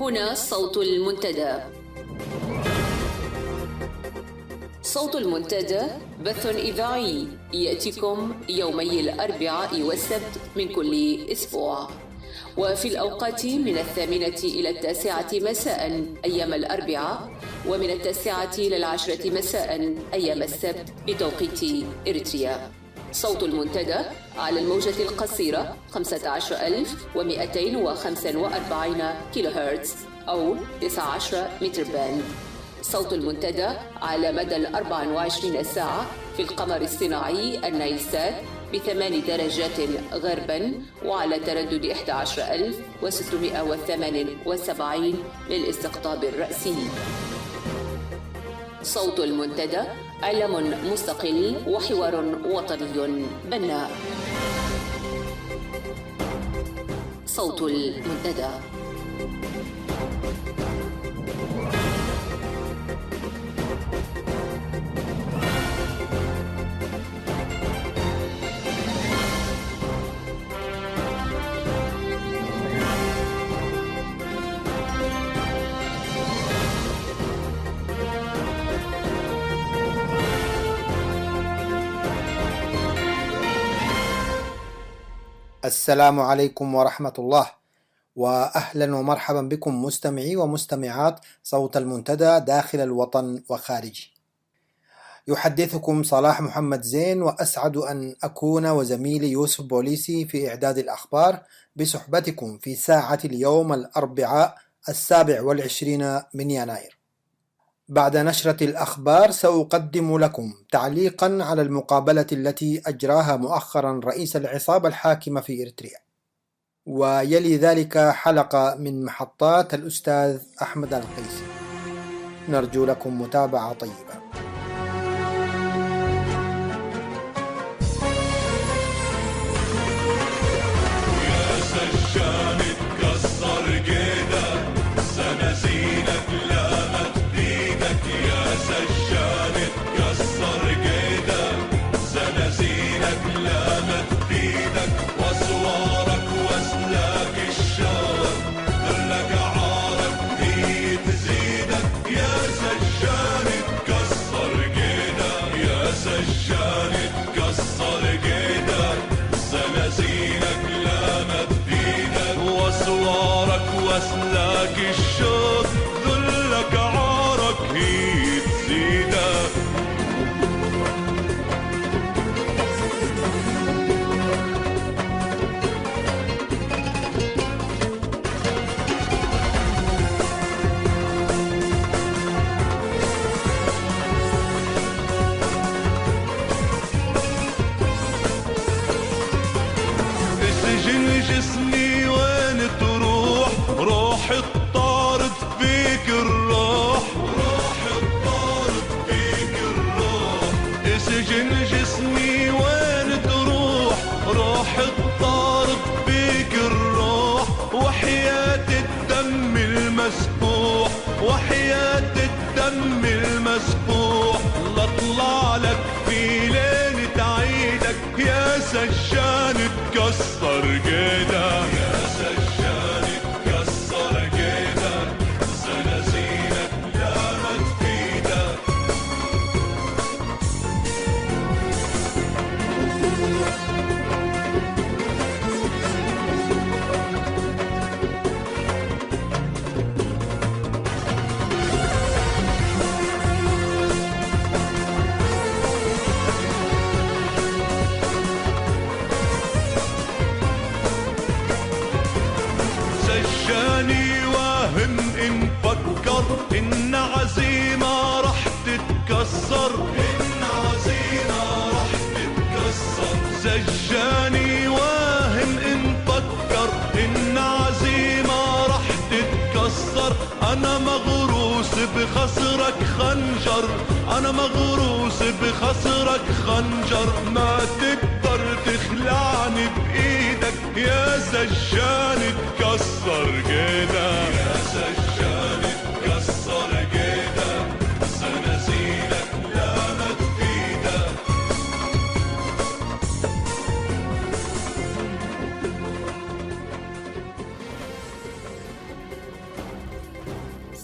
هنا صوت المنتدى. صوت المنتدى بث إذاعي يأتيكم يومي الأربعاء والسبت من كل أسبوع، وفي الأوقات من 8 إلى 9 مساء أيام الأربعاء، ومن 9 إلى 10 مساء أيام السبت بتوقيت إريتريا. صوت المنتدى على الموجة القصيرة 15245 كيلو هرتز أو 19 متر باند. صوت المنتدى على مدى 24 ساعة في القمر الصناعي النايلسات ب8 درجات غربا، وعلى تردد 11678 للاستقطاب الرأسي. صوت المنتدى إعلام مستقل وحوار وطني بناء. صوت المنتدى. السلام عليكم ورحمة الله، وأهلا ومرحبا بكم مستمعي ومستمعات صوت المنتدى داخل الوطن وخارجه. يحدثكم صلاح محمد زين، وأسعد أن أكون وزميلي يوسف بوليسي في إعداد الأخبار بصحبتكم في ساعة اليوم الأربعاء 27 من يناير. بعد نشرة الأخبار سأقدم لكم تعليقا على المقابلة التي أجراها مؤخرا رئيس العصابة الحاكمة في إريتريا، ويلي ذلك حلقة من محطات الأستاذ أحمد القيسي. نرجو لكم متابعة طيبة. يا سجان اتكسر جيدك، سنازينك لامت بيدك. يا سجان اتكسر جيدك، سنازينك لامت بيدك. واسوارك واسلاك الشارك، دلك عارك هي تزيدك. يا سجان اتكسر جيدك، يا سجان اتكسر جيدك، سنازينك لامت بيدك. واسوارك واسلاك الشوك، ذلك عارك هي تزيدك. سجن جسمي وين تروح؟ روح الطارد فيك الروح، روح الطارد فيك الروح. سجن جسمي وين تروح؟ روح الطارد فيك الروح. وحياة الدم المسفوح، وحياة الدم المسفوح، لاطلع لك في ليلة عيدك. يا سجان اتكسر جيدك، يا سجان اتكسر جيدك، سنازينك لامت بيدك. سجاني واهم إن فكر إن عزيمة رح تتكسر، إن عزيمة رح تتكسر. سجاني واهم إن فكر إن عزيمة رح تتكسر. أنا مغروس بخصرك خنجر، أنا مغروس بخصرك خنجر. ما تقدر تخلعني بإيدك. يا سجان اتكسر جيدك، يا سجان اتكسر جيدك، سنازينك لامت بيدك.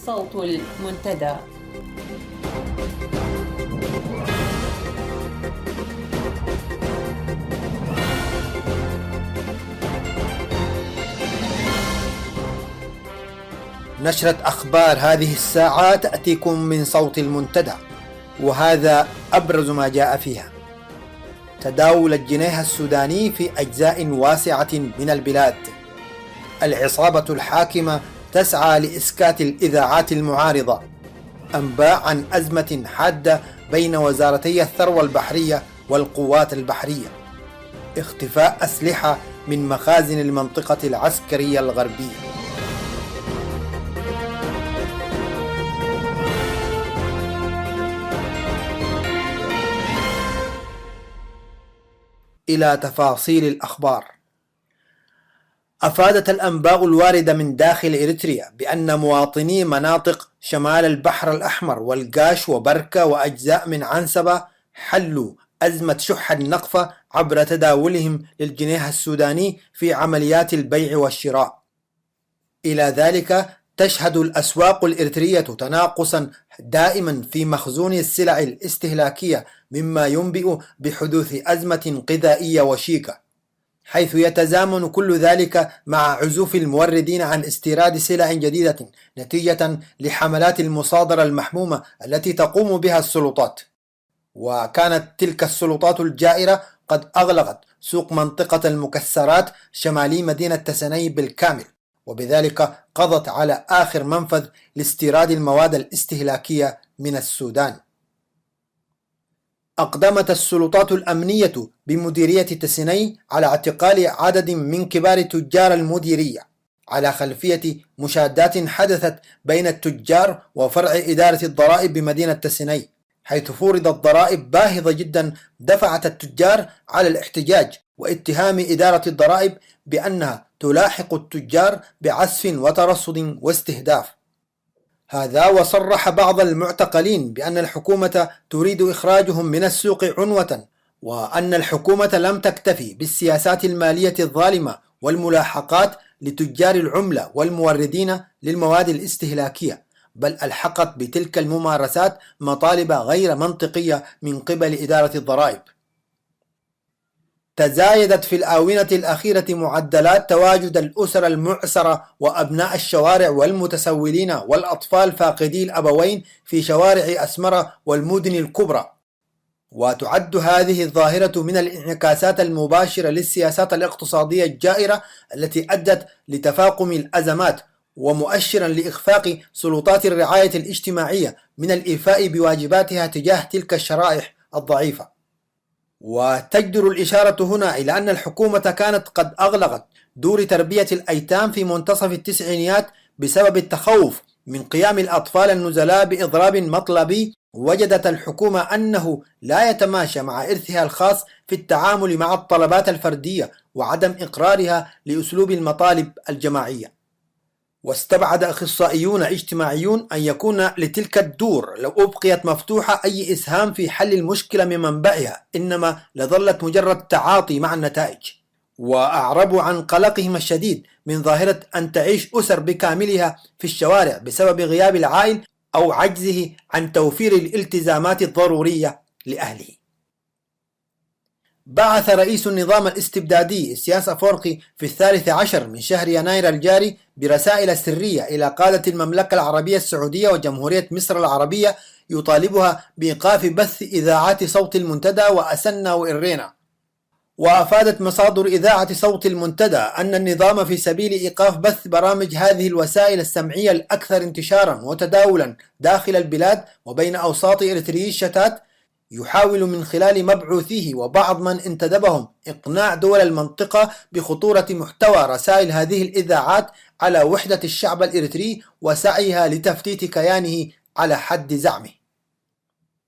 صوت المنتدى. نشرة أخبار هذه الساعة تأتيكم من صوت المنتدى، وهذا أبرز ما جاء فيها: تداول الجنيه السوداني في أجزاء واسعة من البلاد، العصابة الحاكمة تسعى لإسكات الإذاعات المعارضة، أنباء عن أزمة حادة بين وزارتي الثروة البحرية والقوات البحرية، اختفاء أسلحة من مخازن المنطقة العسكرية الغربية. إلى تفاصيل الأخبار. أفادت الأنباء الواردة من داخل إريتريا بأن مواطني مناطق شمال البحر الأحمر والقاش وبركة وأجزاء من عنسبة حلوا أزمة شح النقفة عبر تداولهم للجنيه السوداني في عمليات البيع والشراء. إلى ذلك تشهد الأسواق الإريترية تناقصا دائما في مخزون السلع الاستهلاكية، مما ينبئ بحدوث أزمة غذائية وشيكة، حيث يتزامن كل ذلك مع عزوف الموردين عن استيراد سلع جديدة نتيجة لحملات المصادرة المحمومة التي تقوم بها السلطات. وكانت تلك السلطات الجائرة قد أغلقت سوق منطقة المكسرات شمالي مدينة تسني بالكامل، وبذلك قضت على آخر منفذ لاستيراد المواد الاستهلاكية من السودان. أقدمت السلطات الأمنية بمديرية تسني على اعتقال عدد من كبار تجار المديرية على خلفية مشادات حدثت بين التجار وفرع إدارة الضرائب بمدينة تسني، حيث فرضت ضرائب باهظة جدا دفعت التجار على الاحتجاج واتهام إدارة الضرائب بأنها تلاحق التجار بعسف وترصد واستهداف. هذا وصرح بعض المعتقلين بأن الحكومة تريد إخراجهم من السوق عنوة، وأن الحكومة لم تكتفي بالسياسات المالية الظالمة والملاحقات لتجار العملة والموردين للمواد الاستهلاكية، بل ألحقت بتلك الممارسات مطالب غير منطقية من قبل إدارة الضرائب. تزايدت في الآونة الأخيرة معدلات تواجد الأسر المعسرة وأبناء الشوارع والمتسولين والأطفال فاقدي الأبوين في شوارع أسمرة والمدن الكبرى، وتعد هذه الظاهرة من الانعكاسات المباشرة للسياسات الاقتصادية الجائرة التي أدت لتفاقم الأزمات، ومؤشرا لإخفاق سلطات الرعاية الاجتماعية من الإيفاء بواجباتها تجاه تلك الشرائح الضعيفة. وتجدر الإشارة هنا إلى أن الحكومة كانت قد أغلقت دور تربية الأيتام في منتصف التسعينيات بسبب التخوف من قيام الأطفال النزلاء بإضراب مطلبي. وجدت الحكومة أنه لا يتماشى مع إرثها الخاص في التعامل مع الطلبات الفردية وعدم إقرارها لأسلوب المطالب الجماعية. واستبعد أخصائيون اجتماعيون أن يكون لتلك الدور لو أبقيت مفتوحة أي إسهام في حل المشكلة من منبعها، إنما لظلت مجرد تعاطي مع النتائج. وأعربوا عن قلقهم الشديد من ظاهرة أن تعيش أسر بكاملها في الشوارع بسبب غياب العائل أو عجزه عن توفير الالتزامات الضرورية لأهله. بعث رئيس النظام الاستبدادي سياس أفورقي في 13 من شهر يناير الجاري برسائل سرية إلى قادة المملكة العربية السعودية وجمهورية مصر العربية يطالبها بإيقاف بث إذاعات صوت المنتدى وأسنا وإرينا. وأفادت مصادر إذاعة صوت المنتدى أن النظام في سبيل إيقاف بث برامج هذه الوسائل السمعية الأكثر انتشارا وتداولا داخل البلاد وبين أوساط إريتريي الشتات يحاول من خلال مبعوثيه وبعض من انتدبهم إقناع دول المنطقة بخطورة محتوى رسائل هذه الإذاعات على وحدة الشعب الإريتري وسعيها لتفتيت كيانه على حد زعمه.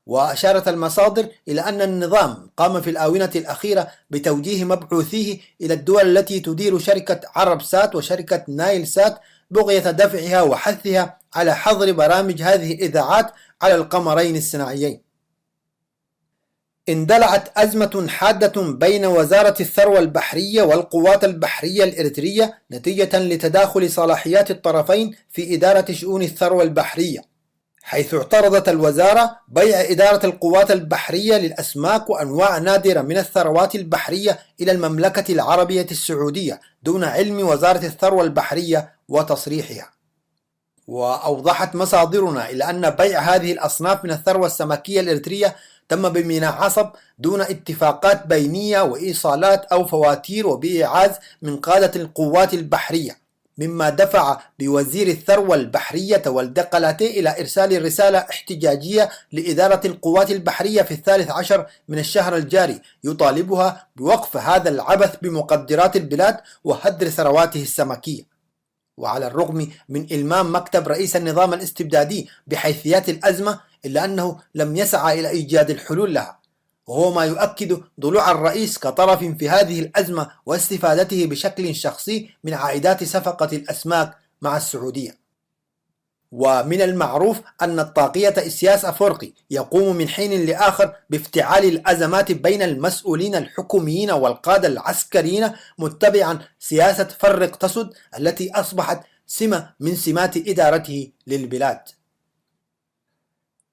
وأشارت المصادر إلى أن النظام قام في الآونة الأخيرة بتوجيه مبعوثيه إلى الدول التي تدير شركة عرب سات وشركة نايل سات بغية دفعها وحثها على حظر برامج هذه الإذاعات على القمرين الصناعيين. اندلعت أزمة حادة بين وزارة الثروة البحرية والقوات البحرية الإريترية نتيجة لتداخل صلاحيات الطرفين في إدارة شؤون الثروة البحرية، حيث اعترضت الوزارة بيع إدارة القوات البحرية للأسماك وأنواع نادرة من الثروات البحرية إلى المملكة العربية السعودية دون علم وزارة الثروة البحرية وتصريحها. وأوضحت مصادرنا إلى أن بيع هذه الأصناف من الثروة السمكية الإريترية تم بميناء عصب دون اتفاقات بينية وإيصالات أو فواتير وبإيعاز من قادة القوات البحرية، مما دفع بوزير الثروة البحرية والدقلاتي إلى إرسال رسالة احتجاجية لإدارة القوات البحرية في 13 من الشهر الجاري يطالبها بوقف هذا العبث بمقدرات البلاد وهدر ثرواته السمكية. وعلى الرغم من إلمام مكتب رئيس النظام الاستبدادي بحيثيات الأزمة إلا أنه لم يسعى إلى إيجاد الحلول لها، وهو ما يؤكد ضلوع الرئيس كطرف في هذه الأزمة واستفادته بشكل شخصي من عائدات صفقة الأسماك مع السعودية. ومن المعروف أن الطاقية إسياس أفورقي يقوم من حين لآخر بافتعال الأزمات بين المسؤولين الحكوميين والقادة العسكريين متبعا سياسة فرق تسد التي أصبحت سمة من سمات إدارته للبلاد.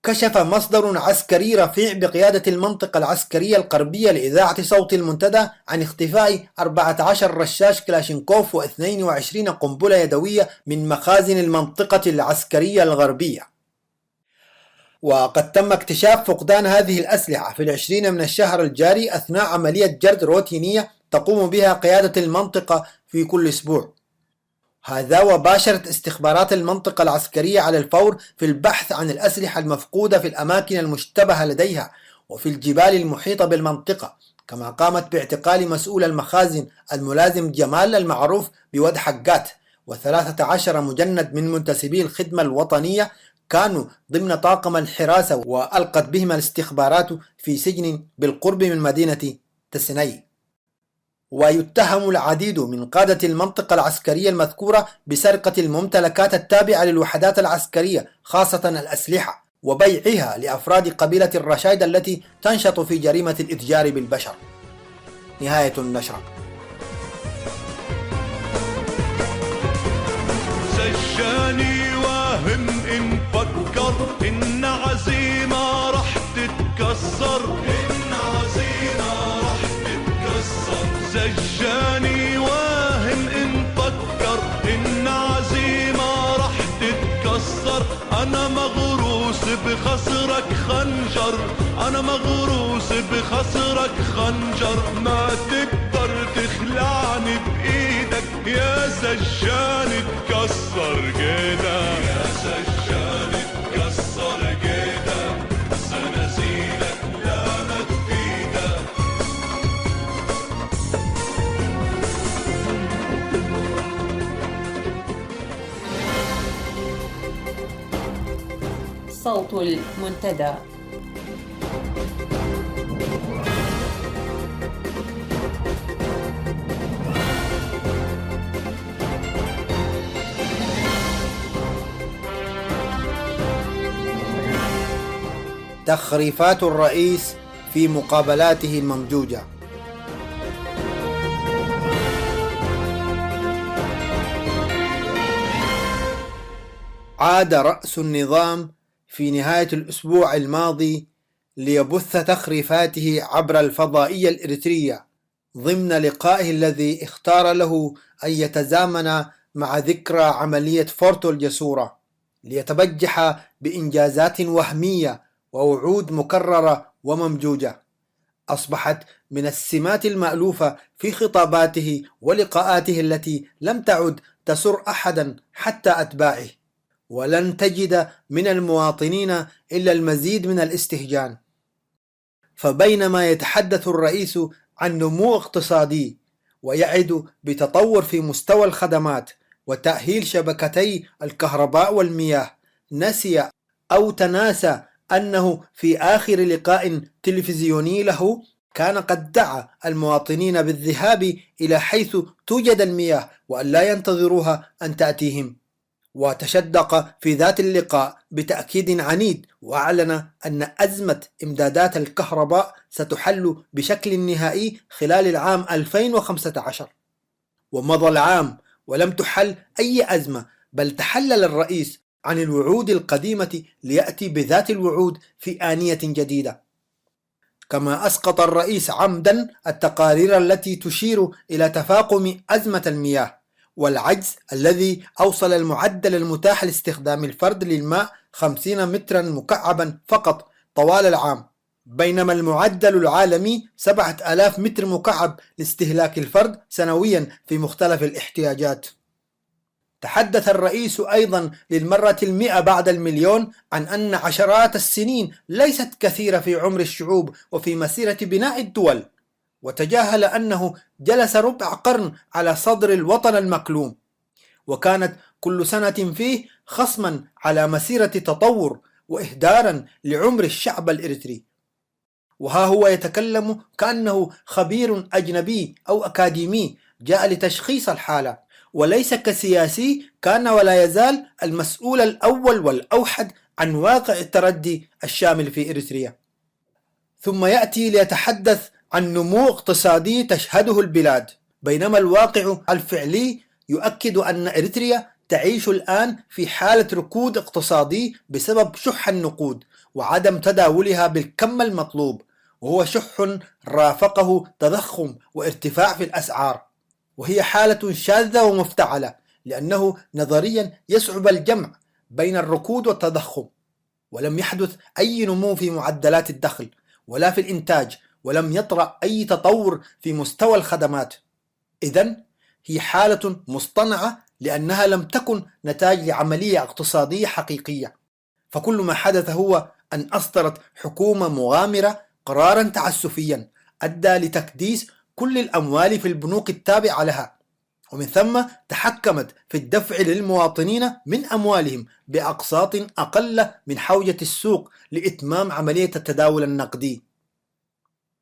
كشف مصدر عسكري رفيع بقيادة المنطقة العسكرية الغربية لإذاعة صوت المنتدى عن اختفاء 14 رشاش كلاشينكوف و22 قنبلة يدوية من مخازن المنطقة العسكرية الغربية. وقد تم اكتشاف فقدان هذه الأسلحة في 20 من الشهر الجاري أثناء عملية جرد روتينية تقوم بها قيادة المنطقة في كل أسبوع. هذا وباشرت استخبارات المنطقة العسكرية على الفور في البحث عن الأسلحة المفقودة في الأماكن المشتبهة لديها وفي الجبال المحيطة بالمنطقة، كما قامت باعتقال مسؤول المخازن الملازم جمال المعروف بود حقات، و13 مجند من منتسبي الخدمة الوطنية كانوا ضمن طاقم الحراسة وألقت بهم الاستخبارات في سجن بالقرب من مدينة تسني. ويتهم العديد من قادة المنطقة العسكرية المذكورة بسرقة الممتلكات التابعة للوحدات العسكرية خاصة الأسلحة وبيعها لأفراد قبيلة الرشايد التي تنشط في جريمة الإتجار بالبشر. نهاية النشرة. سجاني واهم إن فكر إن عزيمة رح تتكسر، إن عزيمة رح تتكسر. سجاني واهم إن فكر إن عزيمة رح تتكسر. أنا مغروس بخصرك خنجر، أنا مغروس بخصرك خنجر. ما تقدر تخلعني بإيدك يا سجاني تكسر جيدك، يا سجاني تكسر جيدك. سنازيلك لا ما تفيدك. صوت المنتدى. تخريفات الرئيس في مقابلاته الممجوجة. عاد رأس النظام في نهاية الأسبوع الماضي ليبث تخريفاته عبر الفضائية الإريترية ضمن لقائه الذي اختار له أن يتزامن مع ذكرى عملية فورتو الجسورة، ليتبجح بإنجازات وهمية ووعود مكررة وممجوجة أصبحت من السمات المألوفة في خطاباته ولقاءاته التي لم تعد تسر أحدا حتى أتباعه، ولن تجد من المواطنين إلا المزيد من الاستهجان. فبينما يتحدث الرئيس عن نمو اقتصادي ويعد بتطور في مستوى الخدمات وتأهيل شبكتي الكهرباء والمياه، نسي أو تناسى أنه في آخر لقاء تلفزيوني له كان قد دعا المواطنين بالذهاب إلى حيث توجد المياه وأن لا ينتظروها أن تأتيهم، وتشدق في ذات اللقاء بتأكيد عنيد، وأعلن أن أزمة إمدادات الكهرباء ستحل بشكل نهائي خلال العام 2015. ومضى العام ولم تحل أي أزمة، بل تحلل الرئيس عن الوعود القديمة ليأتي بذات الوعود في آنية جديدة. كما أسقط الرئيس عمدا التقارير التي تشير إلى تفاقم أزمة المياه والعجز الذي أوصل المعدل المتاح لاستخدام الفرد للماء 50 مترا مكعبا فقط طوال العام، بينما المعدل العالمي 7000 متر مكعب لاستهلاك الفرد سنويا في مختلف الاحتياجات. تحدث الرئيس أيضا للمرة 100 بعد المليون عن أن عشرات السنين ليست كثيرة في عمر الشعوب وفي مسيرة بناء الدول، وتجاهل أنه جلس ربع قرن على صدر الوطن المكلوم، وكانت كل سنة فيه خصما على مسيرة تطور وإهدارا لعمر الشعب الإريتري. وها هو يتكلم كأنه خبير أجنبي أو أكاديمي جاء لتشخيص الحالة، وليس كسياسي كان ولا يزال المسؤول الأول والأوحد عن واقع التردي الشامل في إريتريا. ثم يأتي ليتحدث عن نمو اقتصادي تشهده البلاد، بينما الواقع الفعلي يؤكد أن إريتريا تعيش الآن في حالة ركود اقتصادي بسبب شح النقود وعدم تداولها بالكم المطلوب، وهو شح رافقه تضخم وارتفاع في الأسعار، وهي حالة شاذة ومفتعلة، لأنه نظريا يصعب الجمع بين الركود والتضخم، ولم يحدث أي نمو في معدلات الدخل ولا في الإنتاج، ولم يطرأ أي تطور في مستوى الخدمات. إذن هي حالة مصطنعة لأنها لم تكن نتاج لعملية اقتصادية حقيقية، فكل ما حدث هو أن أصدرت حكومة مغامرة قرارا تعسفيا أدى لتكديس كل الأموال في البنوك التابعة لها، ومن ثم تحكمت في الدفع للمواطنين من أموالهم بأقساط أقل من حوجة السوق لإتمام عملية التداول النقدي.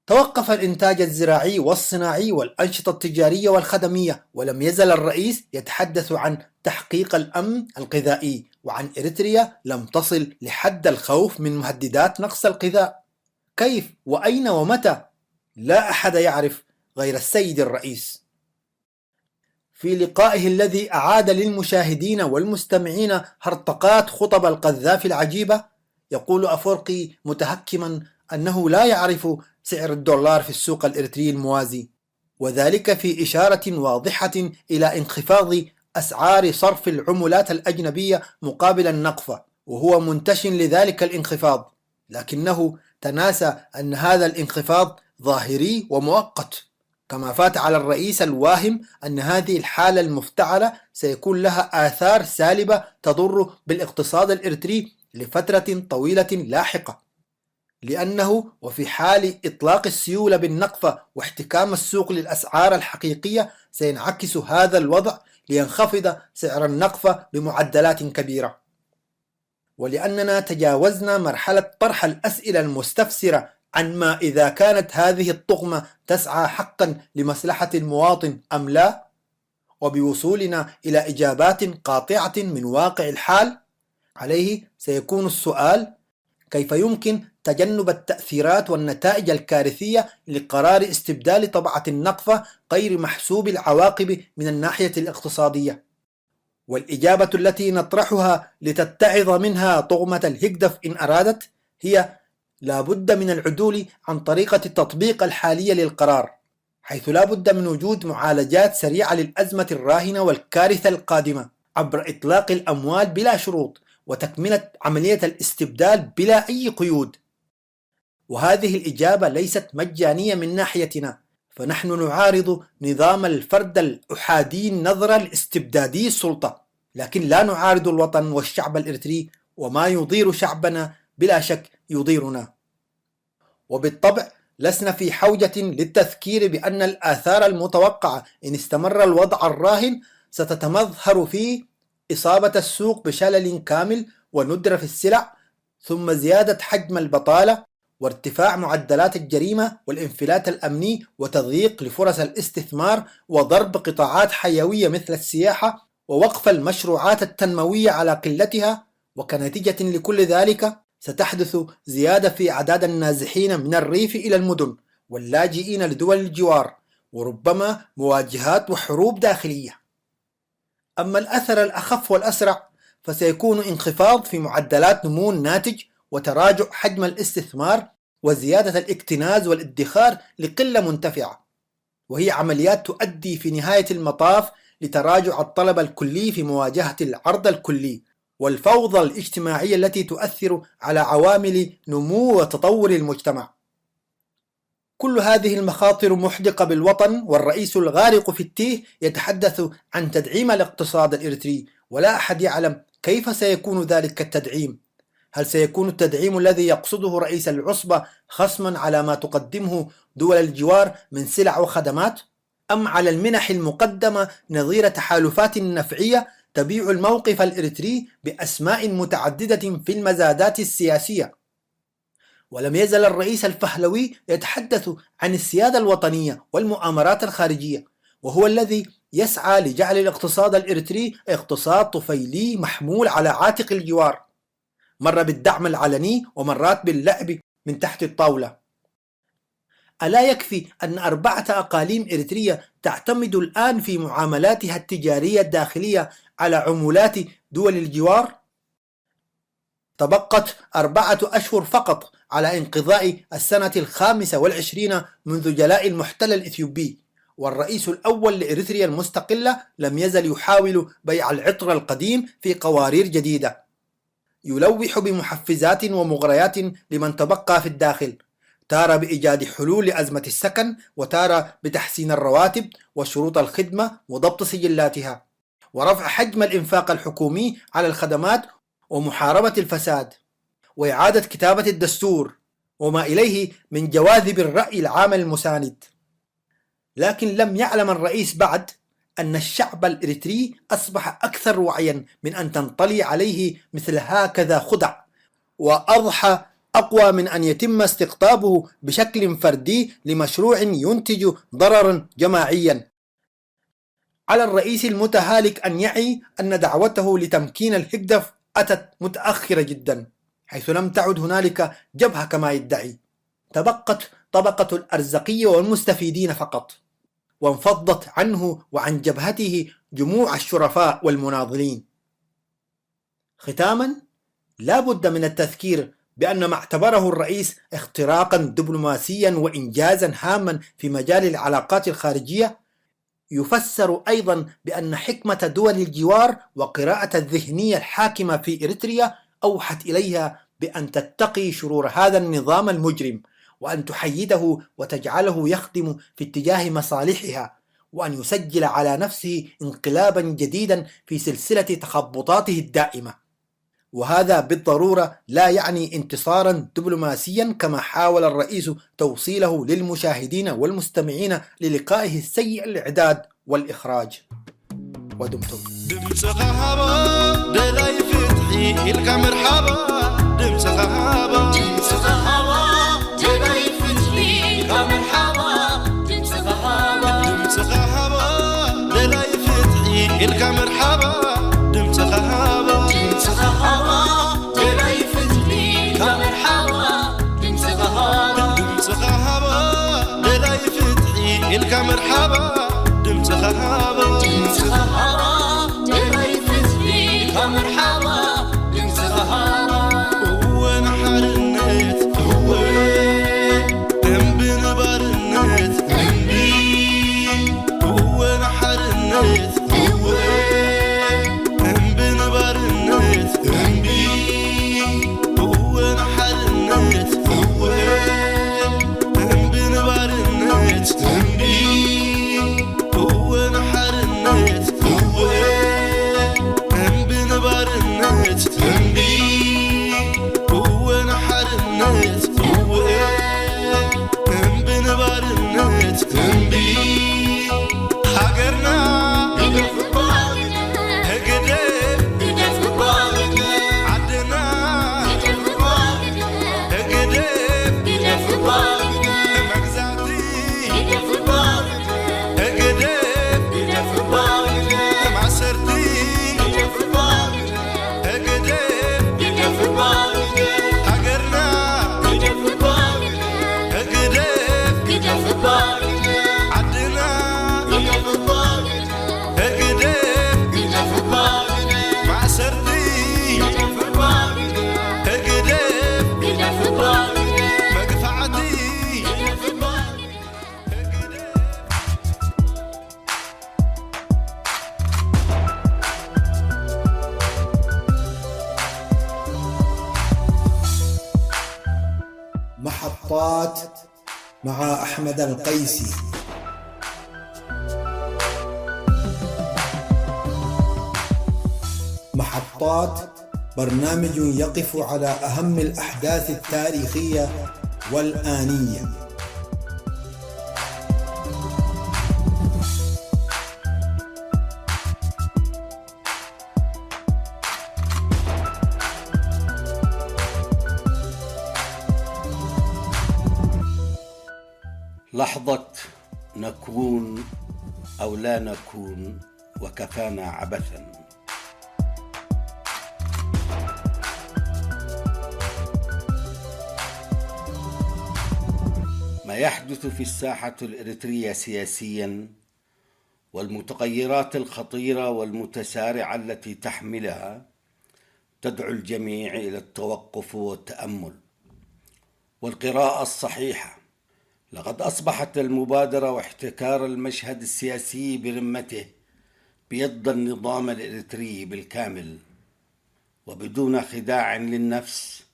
توقف الإنتاج الزراعي والصناعي والأنشطة التجارية والخدمية، ولم يزل الرئيس يتحدث عن تحقيق الأمن الغذائي، وعن إريتريا لم تصل لحد الخوف من مهددات نقص الغذاء. كيف وأين ومتى؟ لا أحد يعرف غير السيد الرئيس. في لقائه الذي أعاد للمشاهدين والمستمعين هرطقات خطب القذافي العجيبة، يقول أفورقي متهكما أنه لا يعرف سعر الدولار في السوق الإريتري الموازي، وذلك في إشارة واضحة إلى انخفاض أسعار صرف العملات الأجنبية مقابل النقفة، وهو منتش لذلك الانخفاض، لكنه تناسى أن هذا الانخفاض ظاهري ومؤقت، كما فات على الرئيس الواهم أن هذه الحالة المفتعلة سيكون لها آثار سالبة تضر بالاقتصاد الإريتري لفترة طويلة لاحقة، لأنه وفي حال إطلاق السيولة بالنقفة واحتكام السوق للأسعار الحقيقية سينعكس هذا الوضع لينخفض سعر النقفة بمعدلات كبيرة. ولأننا تجاوزنا مرحلة طرح الأسئلة المستفسرة عن ما إذا كانت هذه الطغمة تسعى حقا لمصلحة المواطن أم لا، وبوصولنا إلى إجابات قاطعة من واقع الحال، عليه سيكون السؤال: كيف يمكن تجنب التأثيرات والنتائج الكارثية لقرار استبدال طبعة النقفة غير محسوب العواقب من الناحية الاقتصادية؟ والإجابة التي نطرحها لتتعظ منها طغمة الهجدف إن أرادت هي: لا بد من العدول عن طريقة التطبيق الحالية للقرار، حيث لا بد من وجود معالجات سريعة للأزمة الراهنة والكارثة القادمة عبر إطلاق الأموال بلا شروط وتكملة عملية الاستبدال بلا أي قيود. وهذه الإجابة ليست مجانية من ناحيتنا، فنحن نعارض نظام الفرد الأحادي النظرة الاستبدادي السلطة، لكن لا نعارض الوطن والشعب الإريتري، وما يضير شعبنا بلا شك يضيرنا. وبالطبع لسنا في حوجة للتذكير بأن الآثار المتوقعة إن استمر الوضع الراهن ستتمظهر في إصابة السوق بشلل كامل وندرة في السلع، ثم زيادة حجم البطالة وارتفاع معدلات الجريمة والانفلات الأمني وتضييق لفرص الاستثمار وضرب قطاعات حيوية مثل السياحة ووقف المشروعات التنموية على قلتها، وكنتيجة لكل ذلك ستحدث زيادة في أعداد النازحين من الريف إلى المدن واللاجئين لدول الجوار، وربما مواجهات وحروب داخلية. أما الأثر الأخف والأسرع فسيكون انخفاض في معدلات نمو الناتج وتراجع حجم الاستثمار وزيادة الاكتناز والادخار لقلة منتفعة، وهي عمليات تؤدي في نهاية المطاف لتراجع الطلب الكلي في مواجهة العرض الكلي والفوضى الاجتماعية التي تؤثر على عوامل نمو وتطور المجتمع. كل هذه المخاطر محدقة بالوطن، والرئيس الغارق في التيه يتحدث عن تدعيم الاقتصاد الإريتري، ولا أحد يعلم كيف سيكون ذلك التدعيم. هل سيكون التدعيم الذي يقصده رئيس العصبة خصما على ما تقدمه دول الجوار من سلع وخدمات، أم على المنح المقدمة نظير تحالفات نفعية تبيع الموقف الإريتري بأسماء متعددة في المزادات السياسية؟ ولم يزل الرئيس الفهلوي يتحدث عن السيادة الوطنية والمؤامرات الخارجية، وهو الذي يسعى لجعل الاقتصاد الإريتري اقتصاد طفيلي محمول على عاتق الجوار، مرة بالدعم العلني ومرات باللعب من تحت الطاولة. ألا يكفي أن 4 أقاليم إريترية تعتمد الآن في معاملاتها التجارية الداخلية على عملات دول الجوار؟ تبقت 4 أشهر فقط على انقضاء السنة 25 منذ جلاء المحتل الإثيوبي، والرئيس الأول لإريتريا المستقلة لم يزل يحاول بيع العطر القديم في قوارير جديدة، يلوح بمحفزات ومغريات لمن تبقى في الداخل، تارة بإيجاد حلول لأزمة السكن، وتارة بتحسين الرواتب وشروط الخدمة وضبط سجلاتها، ورفع حجم الإنفاق الحكومي على الخدمات ومحاربة الفساد، وإعادة كتابة الدستور وما إليه من جواذب الرأي العام المساند. لكن لم يعلم الرئيس بعد أن الشعب الإريتري أصبح أكثر وعيا من أن تنطلي عليه مثل هكذا خدع، وأضحى أقوى من أن يتم استقطابه بشكل فردي لمشروع ينتج ضررا جماعيا. على الرئيس المتهالك أن يعي أن دعوته لتمكين الهجدف أتت متأخرة جدا، حيث لم تعد هنالك جبهة كما يدعي، تبقت طبقة الأرزقية والمستفيدين فقط، وانفضت عنه وعن جبهته جموع الشرفاء والمناضلين. ختاما، لا بد من التذكير بأن ما اعتبره الرئيس اختراقا دبلوماسيا وإنجازا هاما في مجال العلاقات الخارجية يفسر أيضا بأن حكمة دول الجوار وقراءة الذهنية الحاكمة في إريتريا أوحت إليها بأن تتقي شرور هذا النظام المجرم، وأن تحيده وتجعله يخدم في اتجاه مصالحها، وأن يسجل على نفسه انقلابا جديدا في سلسلة تخبطاته الدائمة. وهذا بالضرورة لا يعني انتصارا دبلوماسيا كما حاول الرئيس توصيله للمشاهدين والمستمعين للقائه السيء الإعداد والإخراج. ودمتم دمس غهابا دلاي فتحي إلقى مرحبا. دمس غهابا دمس غهابا دلاي فتحي إلقى مرحبا. دمس غهابا دمس غهابا دلاي فتحي إلقى مرحبا. دمس غهابا دمس غهابا دلاي فتحي إلقى مرحبا. دمس غهابا دمس غهابا دلاي فتحي إلقى مرحبا. دمس غهابا دمس غهابا دلاي فتحي إلقى مرحبا. دمس غهابا هو نحر النت هو ذنبي نبر النت ذنبي. هو نحر النت هو ذنبي نبر النت ذنبي. هو نحر النت هو ذنبي نبر النت ذنبي. هو نحر النت محطات مع أحمد القيسي. محطات برنامج يقف على أهم الأحداث التاريخية والآنية. لحظة نكون أو لا نكون وكفانا عبثا. ما يحدث في الساحة الإريترية سياسيا والمتغيرات الخطيرة والمتسارعة التي تحملها تدعو الجميع إلى التوقف والتأمل والقراءة الصحيحة. لقد أصبحت المبادرة واحتكار المشهد السياسي برمته بيد النظام الإريتري بالكامل وبدون خداع للنفس.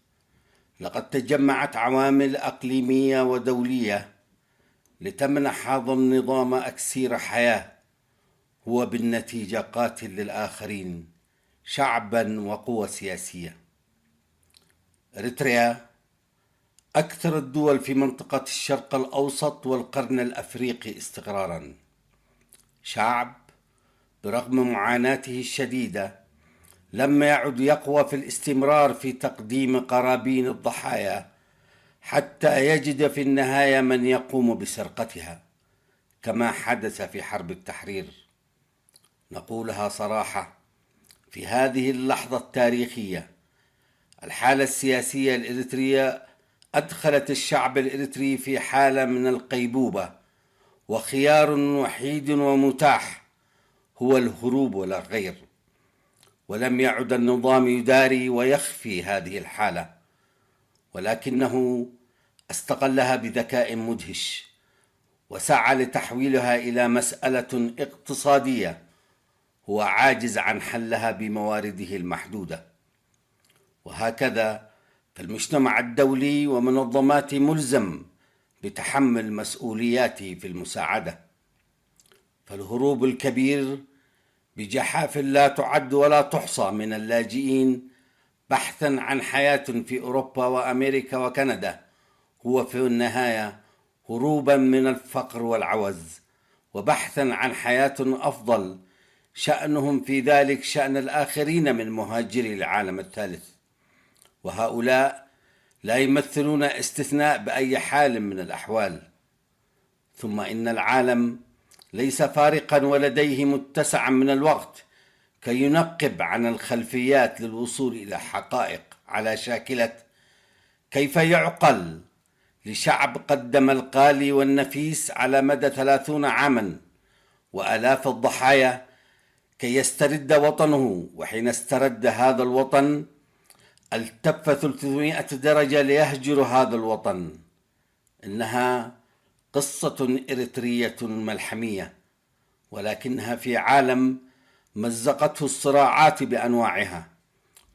لقد تجمعت عوامل أقليمية ودولية لتمنح هذا النظام أكسير حياة هو بالنتيجة قاتل للآخرين شعبا وقوى سياسية. إريتريا أكثر الدول في منطقة الشرق الأوسط والقرن الأفريقي استقراراً. شعب برغم معاناته الشديدة لم يعد يقوى في الاستمرار في تقديم قرابين الضحايا حتى يجد في النهاية من يقوم بسرقتها كما حدث في حرب التحرير. نقولها صراحة، في هذه اللحظة التاريخية الحالة السياسية الإريترية أدخلت الشعب الإريتري في حالة من الغيبوبة، وخيار وحيد ومتاح هو الهروب ولا غير. ولم يعد النظام يداري ويخفي هذه الحالة، ولكنه استغلها بذكاء مدهش وسعى لتحويلها إلى مسألة اقتصادية هو عاجز عن حلها بموارده المحدودة. وهكذا فالمجتمع الدولي ومنظماته ملزم بتحمل مسؤولياته في المساعدة. فالهروب الكبير بجحاف لا تعد ولا تحصى من اللاجئين بحثا عن حياة في أوروبا وأمريكا وكندا هو في النهاية هروبا من الفقر والعوز، وبحثا عن حياة أفضل شأنهم في ذلك شأن الآخرين من مهاجري العالم الثالث. وهؤلاء لا يمثلون استثناء بأي حال من الأحوال. ثم إن العالم ليس فارقا ولديه متسعا من الوقت كي ينقب عن الخلفيات للوصول إلى حقائق على شاكلة كيف يعقل لشعب قدم الغالي والنفيس على مدى 30 عاما وآلاف الضحايا كي يسترد وطنه، وحين استرد هذا الوطن التف 300 درجة ليهجر هذا الوطن. إنها قصة إريترية ملحمية، ولكنها في عالم مزقته الصراعات بأنواعها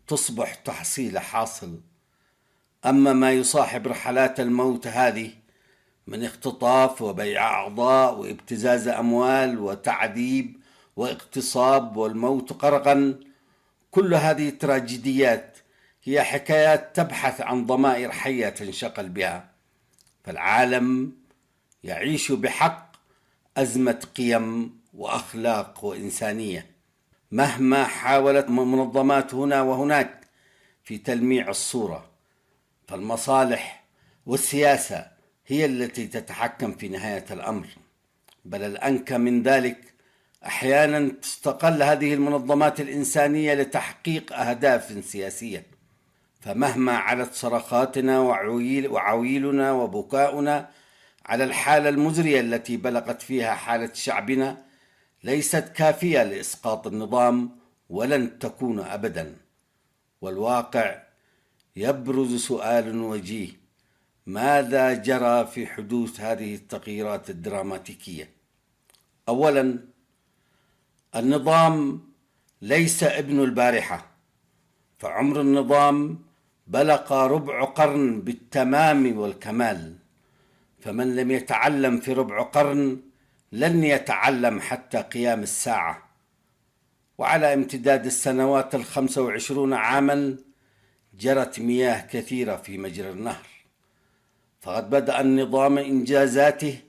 تصبح تحصيل حاصل. أما ما يصاحب رحلات الموت هذه من اختطاف وبيع أعضاء وابتزاز أموال وتعذيب واغتصاب والموت قرقا، كل هذه التراجيديات هي حكايات تبحث عن ضمائر حية تنشغل بها. فالعالم يعيش بحق أزمة قيم وأخلاق وإنسانية، مهما حاولت منظمات هنا وهناك في تلميع الصورة. فالمصالح والسياسة هي التي تتحكم في نهاية الأمر، بل الأنكى من ذلك أحيانا تستغل هذه المنظمات الإنسانية لتحقيق أهداف سياسية. فمهما علت صرخاتنا وعويلنا وبكاؤنا على الحالة المزرية التي بلغت فيها حالة شعبنا ليست كافية لإسقاط النظام ولن تكون أبدا. والواقع يبرز سؤال وجيه: ماذا جرى في حدوث هذه التغييرات الدراماتيكية؟ أولا، النظام ليس ابن البارحة، فعمر النظام بلغ ربع قرن بالتمام والكمال، فمن لم يتعلم في ربع قرن لن يتعلم حتى قيام الساعة. وعلى امتداد السنوات 25 عاما جرت مياه كثيرة في مجرى النهر، فقد بدأ النظام إنجازاته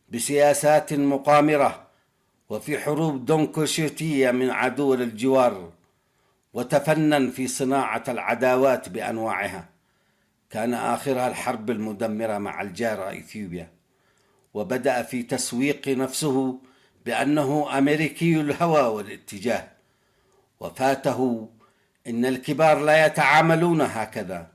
بسياسات مقامرة وفي حروب دونكوشوتية من عدو الجوار، وتفنن في صناعة العداوات بأنواعها، كان آخرها الحرب المدمرة مع الجارة إثيوبيا، وبدأ في تسويق نفسه بأنه أمريكي الهوى والاتجاه، وفاته إن الكبار لا يتعاملون هكذا،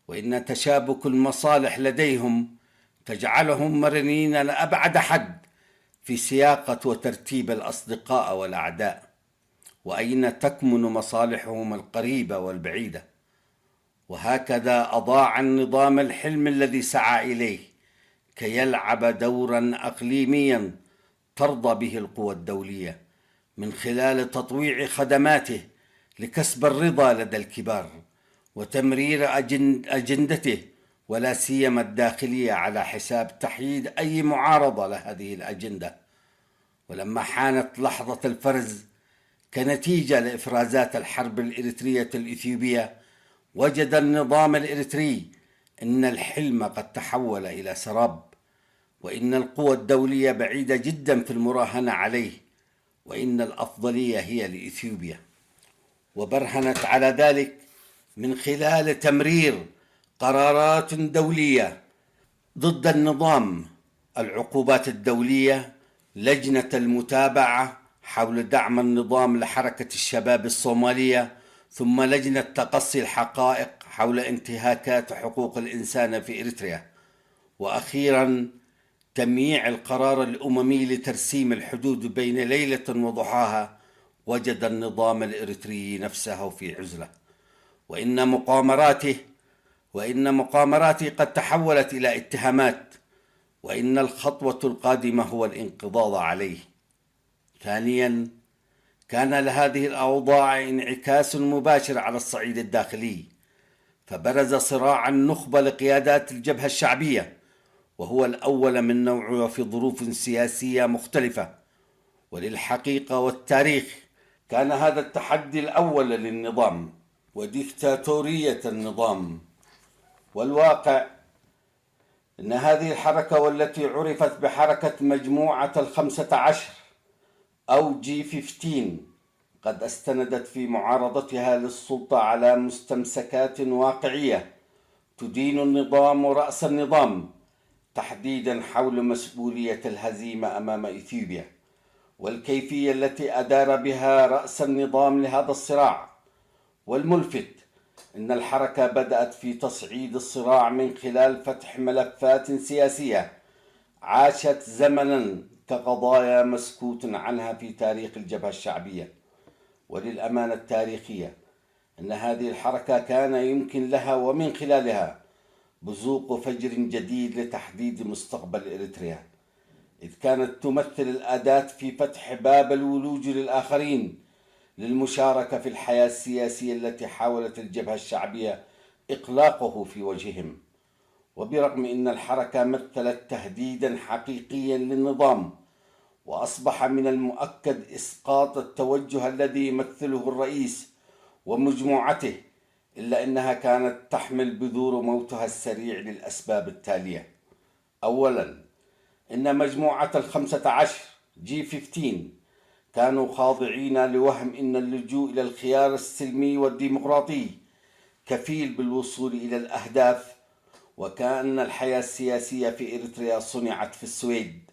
وإن تشابك المصالح لديهم تجعلهم مرنين لأبعد حد في سياقة وترتيب الأصدقاء والأعداء، وأين تكمن مصالحهم القريبة والبعيدة. وهكذا أضاع النظام الحلم الذي سعى إليه كي يلعب دورا أقليميا ترضى به القوى الدولية من خلال تطويع خدماته لكسب الرضا لدى الكبار وتمرير أجندته، ولا سيما الداخلية، على حساب تحييد أي معارضة لهذه الأجندة. ولما حانت لحظة الفرز كنتيجة لإفرازات الحرب الإريترية الإثيوبية، وجد النظام الإريتري أن الحلم قد تحول إلى سراب، وإن القوى الدولية بعيدة جدا في المراهنة عليه، وإن الأفضلية هي لإثيوبيا. وبرهنت على ذلك من خلال تمرير قرارات دولية ضد النظام: العقوبات الدولية، لجنة المتابعة حول دعم النظام لحركة الشباب الصومالية، ثم لجنة تقصي الحقائق حول انتهاكات حقوق الإنسان في إريتريا، وأخيرا تمييع القرار الأممي لترسيم الحدود بين ليلة وضحاها. وجد النظام الإريتري نفسه في عزلة، وإن مقامراته قد تحولت إلى اتهامات، وإن الخطوة القادمة هو الانقضاض عليه. ثانيا، كان لهذه الأوضاع انعكاس مباشر على الصعيد الداخلي، فبرز صراع النخبة لقيادات الجبهة الشعبية، وهو الأول من نوعه في ظروف سياسية مختلفة. وللحقيقة والتاريخ كان هذا التحدي الأول للنظام وديكتاتورية النظام. والواقع أن هذه الحركة، والتي عرفت بحركة مجموعة 15 أو G15، قد استندت في معارضتها للسلطة على مستمسكات واقعية تدين النظام ورأس النظام، تحديدا حول مسؤولية الهزيمة أمام إثيوبيا والكيفية التي أدار بها رأس النظام لهذا الصراع. والملفت أن الحركة بدأت في تصعيد الصراع من خلال فتح ملفات سياسية عاشت زمنا كقضايا مسكوت عنها في تاريخ الجبهة الشعبية. وللأمانة التاريخية أن هذه الحركة كان يمكن لها ومن خلالها بزوق فجر جديد لتحديد مستقبل إريتريا، إذ كانت تمثل الأداة في فتح باب الولوج للآخرين للمشاركة في الحياة السياسية التي حاولت الجبهة الشعبية إقلاقه في وجههم. وبرغم أن الحركة مثلت تهديدا حقيقيا للنظام، وأصبح من المؤكد إسقاط التوجه الذي يمثله الرئيس ومجموعته، إلا أنها كانت تحمل بذور موتها السريع للأسباب التالية. أولا، إن مجموعة 15 G15 كانوا خاضعين لوهم أن اللجوء إلى الخيار السلمي والديمقراطي كفيل بالوصول إلى الأهداف، وكأن الحياة السياسية في إريتريا صنعت في السويد،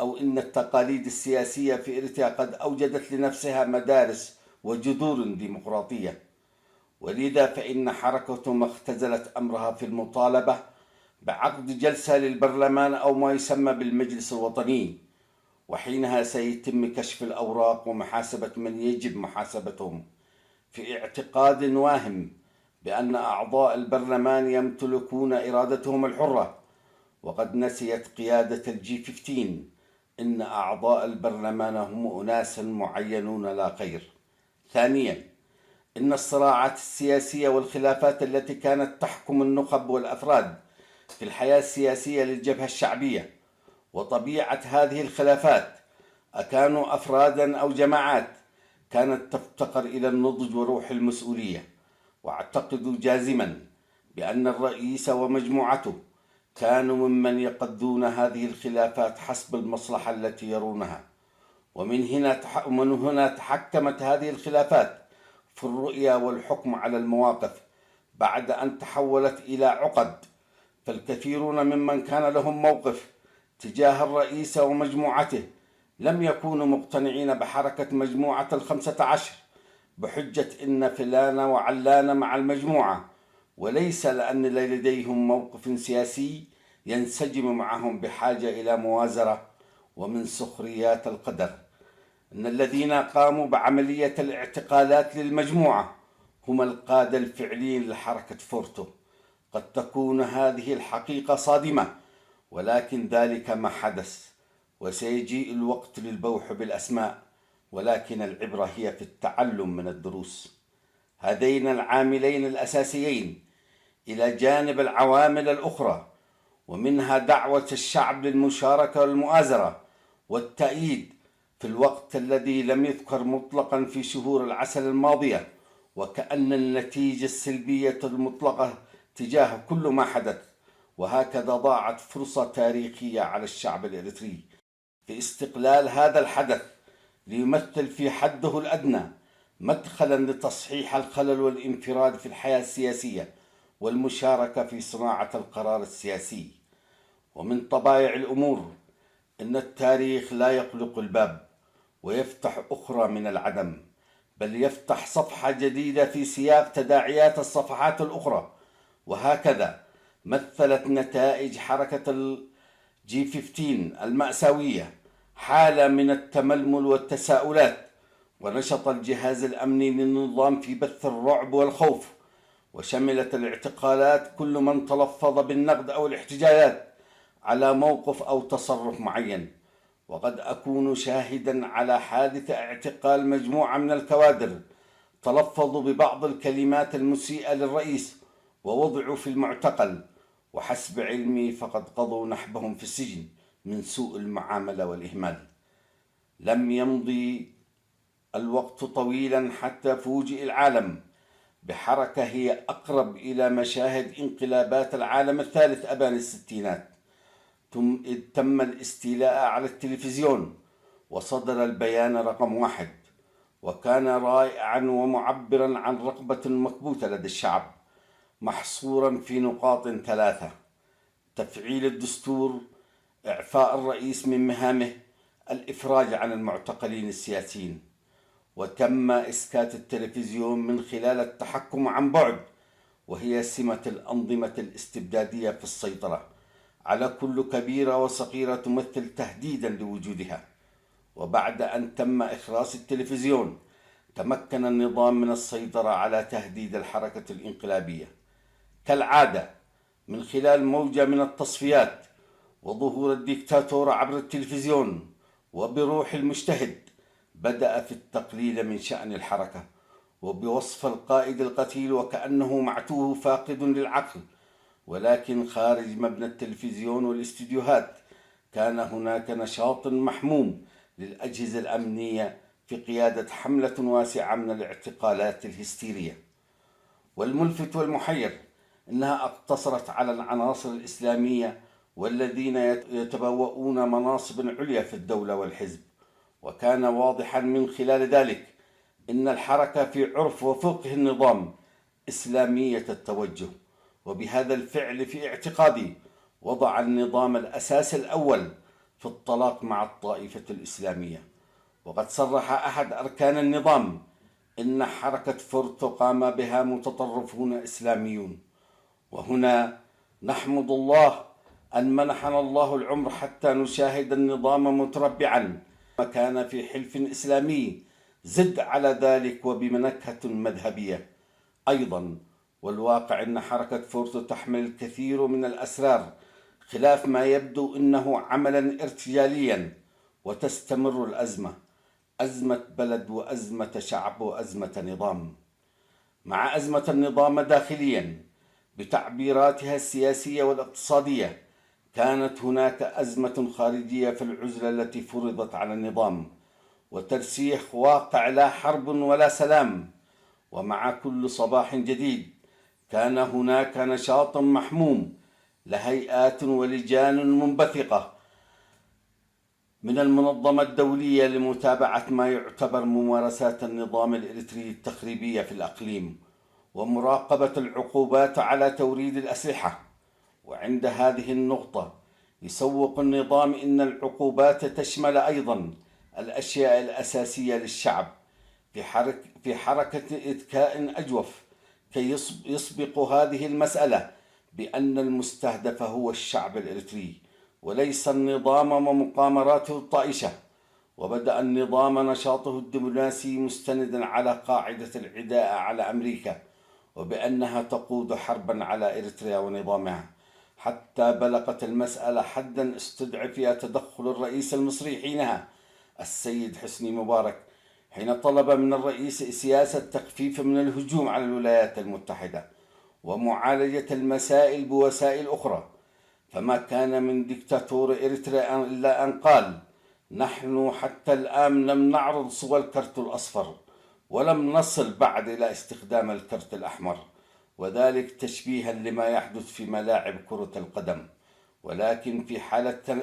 أو إن التقاليد السياسية في إريتريا قد أوجدت لنفسها مدارس وجذور ديمقراطية. ولذا فإن حركتهم اختزلت أمرها في المطالبة بعقد جلسة للبرلمان أو ما يسمى بالمجلس الوطني، وحينها سيتم كشف الأوراق ومحاسبة من يجب محاسبتهم، في اعتقاد واهم بأن أعضاء البرلمان يمتلكون إرادتهم الحرة. وقد نسيت قيادة الجي 15 إن أعضاء البرلمان هم أناس معينون لا غير. ثانيا، إن الصراعات السياسية والخلافات التي كانت تحكم النخب والأفراد في الحياة السياسية للجبهة الشعبية، وطبيعة هذه الخلافات أكانوا أفرادا أو جماعات، كانت تفتقر إلى النضج وروح المسؤولية. واعتقد جازما بأن الرئيس ومجموعته كانوا ممن يقضون هذه الخلافات حسب المصلحة التي يرونها، ومن هنا تحكمت هذه الخلافات في الرؤية والحكم على المواقف بعد أن تحولت إلى عقد. فالكثيرون ممن كان لهم موقف تجاه الرئيس ومجموعته لم يكونوا مقتنعين بحركة مجموعة 15 بحجة إن فلان وعلان مع المجموعة، وليس لأن لديهم موقف سياسي ينسجم معهم بحاجة إلى موازرة. ومن سخريات القدر أن الذين قاموا بعملية الاعتقالات للمجموعة هم القادة الفعليين لحركة فورتو. قد تكون هذه الحقيقة صادمة، ولكن ذلك ما حدث، وسيجيء الوقت للبوح بالأسماء، ولكن العبرة هي في التعلم من الدروس. هذين العاملين الأساسيين إلى جانب العوامل الأخرى، ومنها دعوة الشعب للمشاركة والمؤازرة والتأييد في الوقت الذي لم يذكر مطلقا في شهور العسل الماضية، وكأن النتيجة السلبية المطلقة تجاه كل ما حدث. وهكذا ضاعت فرصة تاريخية على الشعب الإريتري في استقلال هذا الحدث ليمثل في حده الأدنى مدخلا لتصحيح الخلل والانفراد في الحياة السياسية والمشاركة في صناعة القرار السياسي. ومن طبائع الأمور إن التاريخ لا يغلق الباب ويفتح أخرى من العدم، بل يفتح صفحة جديدة في سياق تداعيات الصفحات الأخرى. وهكذا مثلت نتائج حركة الجي 15 المأساوية حالة من التململ والتساؤلات، ونشط الجهاز الأمني للنظام في بث الرعب والخوف، وشملت الاعتقالات كل من تلفظ بالنقد أو الاحتجاجات على موقف أو تصرف معين. وقد أكون شاهدا على حادث اعتقال مجموعة من الكوادر تلفظوا ببعض الكلمات المسيئة للرئيس ووضعوا في المعتقل، وحسب علمي فقد قضوا نحبهم في السجن من سوء المعاملة والإهمال. لم يمضي الوقت طويلا حتى فوجئ العالم بحركة هي أقرب إلى مشاهد انقلابات العالم الثالث أبان الستينات. تم الاستيلاء على التلفزيون وصدر البيان رقم 1، وكان رائعا ومعبرا عن رغبة مكبوتة لدى الشعب محصورا في نقاط 3: تفعيل الدستور، إعفاء الرئيس من مهامه، الإفراج عن المعتقلين السياسيين. وتم إسكات التلفزيون من خلال التحكم عن بعد، وهي سمة الأنظمة الاستبدادية في السيطرة على كل كبيرة وصغيرة تمثل تهديدا لوجودها. وبعد أن تم إخراس التلفزيون تمكن النظام من السيطرة على تهديد الحركة الانقلابية كالعادة من خلال موجة من التصفيات وظهور الديكتاتور عبر التلفزيون. وبروح المجتهد بدأ في التقليل من شأن الحركة وبوصف القائد القتيل وكأنه معتوه فاقد للعقل. ولكن خارج مبنى التلفزيون والاستديوهات كان هناك نشاط محموم للأجهزة الأمنية في قيادة حملة واسعة من الاعتقالات الهستيرية. والملفت والمحير أنها اقتصرت على العناصر الإسلامية والذين يتبوؤون مناصب عليا في الدولة والحزب. وكان واضحا من خلال ذلك أن الحركة في عرف وفقه النظام إسلامية التوجه. وبهذا الفعل في اعتقادي وضع النظام الأساس الأول في الطلاق مع الطائفة الإسلامية. وقد صرح أحد أركان النظام إن حركة فورتو قام بها متطرفون إسلاميون. وهنا نحمد الله أن منحنا الله العمر حتى نشاهد النظام متربعا كان في حلف إسلامي، زد على ذلك وبنكهة مذهبية أيضا. والواقع أن حركة فورتو تحمل الكثير من الأسرار خلاف ما يبدو أنه عملا ارتجاليا. وتستمر الأزمة، أزمة بلد وأزمة شعب وأزمة نظام. مع أزمة النظام داخليا بتعبيراتها السياسية والاقتصادية، كانت هناك أزمة خارجية في العزلة التي فرضت على النظام وترسيخ واقع لا حرب ولا سلام. ومع كل صباح جديد كان هناك نشاط محموم لهيئات ولجان منبثقة من المنظمة الدولية لمتابعة ما يعتبر ممارسات النظام الإريتري التخريبية في الأقليم ومراقبة العقوبات على توريد الأسلحة. وعند هذه النقطة يسوق النظام إن العقوبات تشمل أيضا الأشياء الأساسية للشعب في حركة إذكاء أجوف كي يسبق هذه المسألة بأن المستهدف هو الشعب الإريتري وليس النظام ومقامراته الطائشة. وبدأ النظام نشاطه الدبلوماسي مستندا على قاعدة العداء على أمريكا وبأنها تقود حربا على إريتريا ونظامها، حتى بلغت المسألة حدا استدعى فيها تدخل الرئيس المصري حينها السيد حسني مبارك، حين طلب من الرئيس سياسة تخفيف من الهجوم على الولايات المتحدة ومعالجة المسائل بوسائل أخرى. فما كان من ديكتاتور إريتريا إلا أن قال: نحن حتى الآن لم نعرض سوى الكرت الأصفر ولم نصل بعد إلى استخدام الكرت الأحمر، وذلك تشبيها لما يحدث في ملاعب كرة القدم. ولكن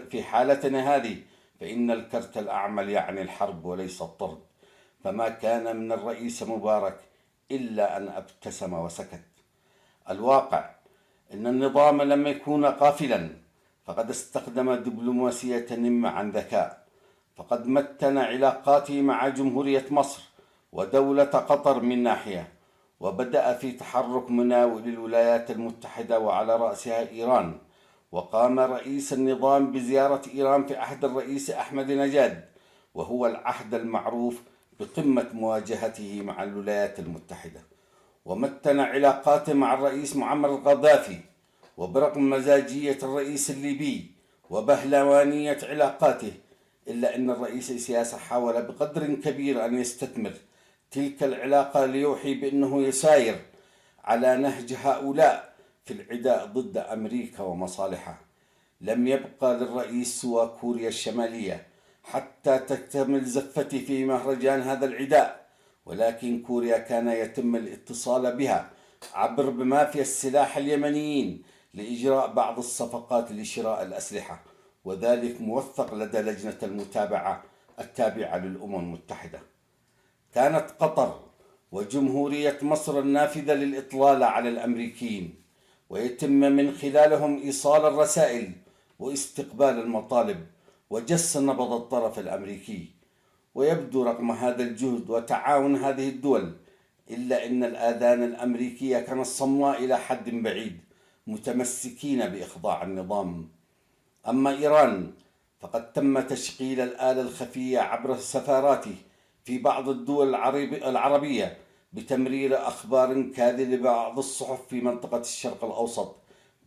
في حالتنا هذه فإن الكرت الأحمر يعني الحرب وليس الطرد. فما كان من الرئيس مبارك إلا أن ابتسم وسكت. الواقع إن النظام لم يكون غافلا، فقد استخدم دبلوماسية نم عن ذكاء، فقد متن علاقاته مع جمهورية مصر ودولة قطر من ناحية، وبدأ في تحرك مناوئ للولايات المتحدة وعلى رأسها إيران. وقام رئيس النظام بزيارة إيران في عهد الرئيس أحمد نجاد، وهو العهد المعروف بقمة مواجهته مع الولايات المتحدة. ومتن علاقاته مع الرئيس معمر القذافي، وبرغم مزاجية الرئيس الليبي وبهلوانية علاقاته، إلا أن الرئيس السياسي حاول بقدر كبير أن يستثمر تلك العلاقة ليوحي بأنه يساير على نهج هؤلاء في العداء ضد أمريكا ومصالحها. لم يبقى للرئيس سوى كوريا الشمالية حتى تكتمل زفتي في مهرجان هذا العداء، ولكن كوريا كان يتم الاتصال بها عبر بمافيا السلاح اليمنيين لإجراء بعض الصفقات لشراء الأسلحة، وذلك موثق لدى لجنة المتابعة التابعة للأمم المتحدة. كانت قطر وجمهورية مصر النافذة للإطلال على الأمريكيين، ويتم من خلالهم إيصال الرسائل واستقبال المطالب وجس نبض الطرف الأمريكي. ويبدو رغم هذا الجهد وتعاون هذه الدول إلا أن الآذان الأمريكية كانت صماء إلى حد بعيد، متمسكين بإخضاع النظام. أما إيران فقد تم تشغيل الآلة الخفية عبر سفاراته في بعض الدول العربية بتمرير أخبار كاذبة لبعض الصحف في منطقة الشرق الأوسط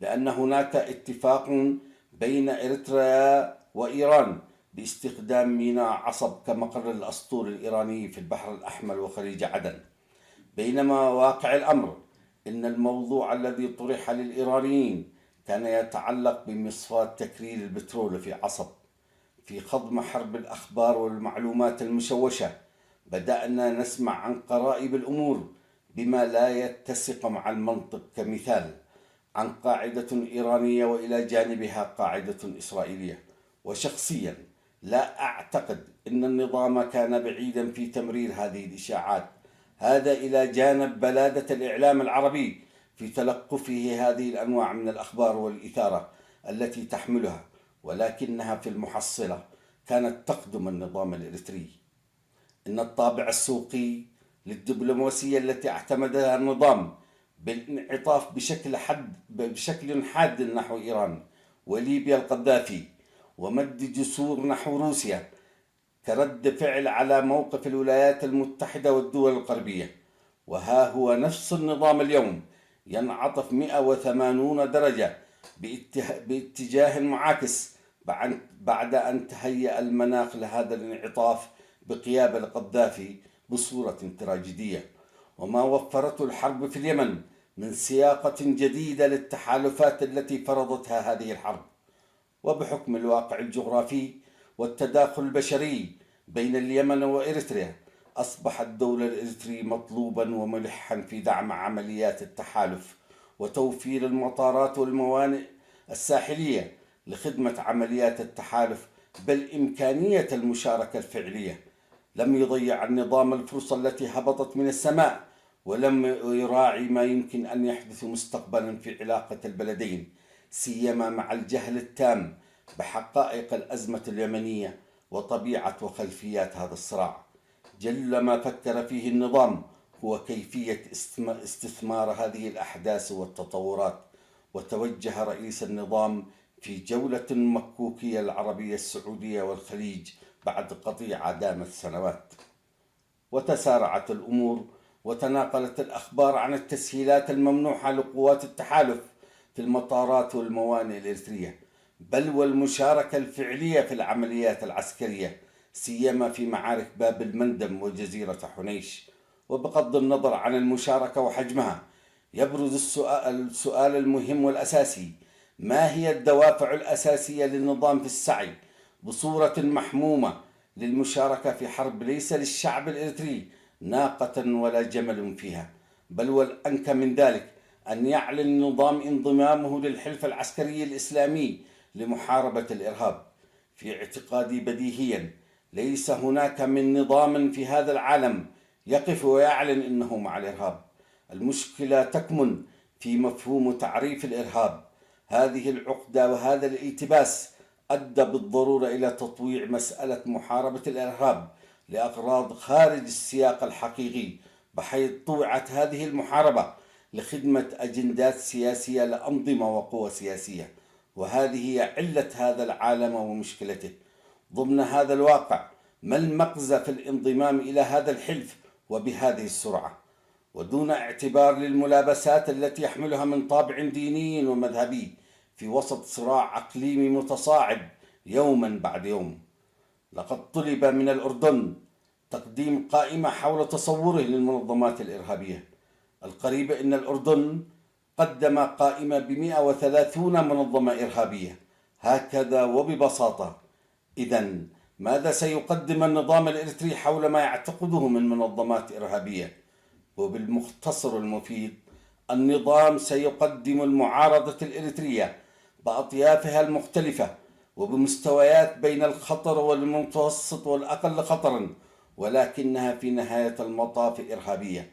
بأن هناك اتفاق بين إريتريا وإيران باستخدام ميناء عصب كمقر الأسطول الإيراني في البحر الأحمر وخليج عدن. بينما واقع الأمر إن الموضوع الذي طرح للإيرانيين كان يتعلق بمصفاة تكرير البترول في عصب. في خضم حرب الأخبار والمعلومات المشوشة بدأنا نسمع عن قرائب الأمور بما لا يتسق مع المنطق، كمثال عن قاعدة إيرانية وإلى جانبها قاعدة إسرائيلية. وشخصيا لا أعتقد أن النظام كان بعيدا في تمرير هذه الإشاعات، هذا إلى جانب بلادة الإعلام العربي في تلقفه هذه الأنواع من الأخبار والإثارة التي تحملها، ولكنها في المحصلة كانت تخدم النظام الإريتري. إن الطابع السوقي للدبلوماسية التي اعتمدها النظام بالانعطاف بشكل حاد نحو إيران وليبيا القذافي ومد جسور نحو روسيا كرد فعل على موقف الولايات المتحدة والدول الغربية. وها هو نفس النظام اليوم ينعطف 180 درجة باتجاه معاكس بعد أن تهيأ المناخ لهذا الانعطاف بقيام القذافي بصورة تراجيدية. وما وفرته الحرب في اليمن من سياقة جديدة للتحالفات التي فرضتها هذه الحرب، وبحكم الواقع الجغرافي والتداخل البشري بين اليمن وإريتريا أصبح الدولة الإريتري مطلوبا وملحا في دعم عمليات التحالف وتوفير المطارات والموانئ الساحلية لخدمة عمليات التحالف، بل إمكانية المشاركة الفعلية. لم يضيع النظام الفرصة التي هبطت من السماء، ولم يراعي ما يمكن أن يحدث مستقبلا في علاقة البلدين، سيما مع الجهل التام بحقائق الأزمة اليمنية وطبيعة وخلفيات هذا الصراع. جل ما فكر فيه النظام هو كيفية استثمار هذه الأحداث والتطورات. وتوجه رئيس النظام في جولة مكوكية العربية السعودية والخليج بعد قطيعة دامت سنوات، وتسارعت الأمور وتناقلت الأخبار عن التسهيلات الممنوحة لقوات التحالف في المطارات والموانئ الإريترية، بل والمشاركة الفعلية في العمليات العسكرية، سيما في معارك باب المندم وجزيرة حنيش. وبغض النظر عن المشاركة وحجمها، يبرز السؤال المهم والأساسي: ما هي الدوافع الأساسية للنظام في السعي بصورة محمومة للمشاركة في حرب ليس للشعب الإريتري ناقة ولا جمل فيها، بل والأنكى من ذلك أن يعلن النظام انضمامه للحلف العسكري الإسلامي لمحاربة الإرهاب؟ في اعتقادي بديهيا ليس هناك من نظام في هذا العالم يقف ويعلن إنه مع الإرهاب. المشكلة تكمن في مفهوم تعريف الإرهاب. هذه العقدة وهذا الالتباس أدى بالضرورة إلى تطويع مسألة محاربة الإرهاب لأغراض خارج السياق الحقيقي، بحيث طوعت هذه المحاربة لخدمة أجندات سياسية لأنظمة وقوى سياسية. وهذه هي علة هذا العالم ومشكلته. ضمن هذا الواقع، ما المغزى في الانضمام إلى هذا الحلف وبهذه السرعة، ودون اعتبار للملابسات التي يحملها من طابع ديني ومذهبي في وسط صراع إقليمي متصاعد يوما بعد يوم؟ لقد طلب من الأردن تقديم قائمة حول تصوره للمنظمات الإرهابية. القريب أن الأردن قدم قائمة ب130 منظمة إرهابية، هكذا وببساطة. إذن ماذا سيقدم النظام الإريتري حول ما يعتقده من منظمات إرهابية؟ وبالمختصر المفيد، النظام سيقدم المعارضة الإريترية بأطيافها المختلفة وبمستويات بين الخطر والمتوسط والأقل خطرا، ولكنها في نهاية المطاف إرهابية،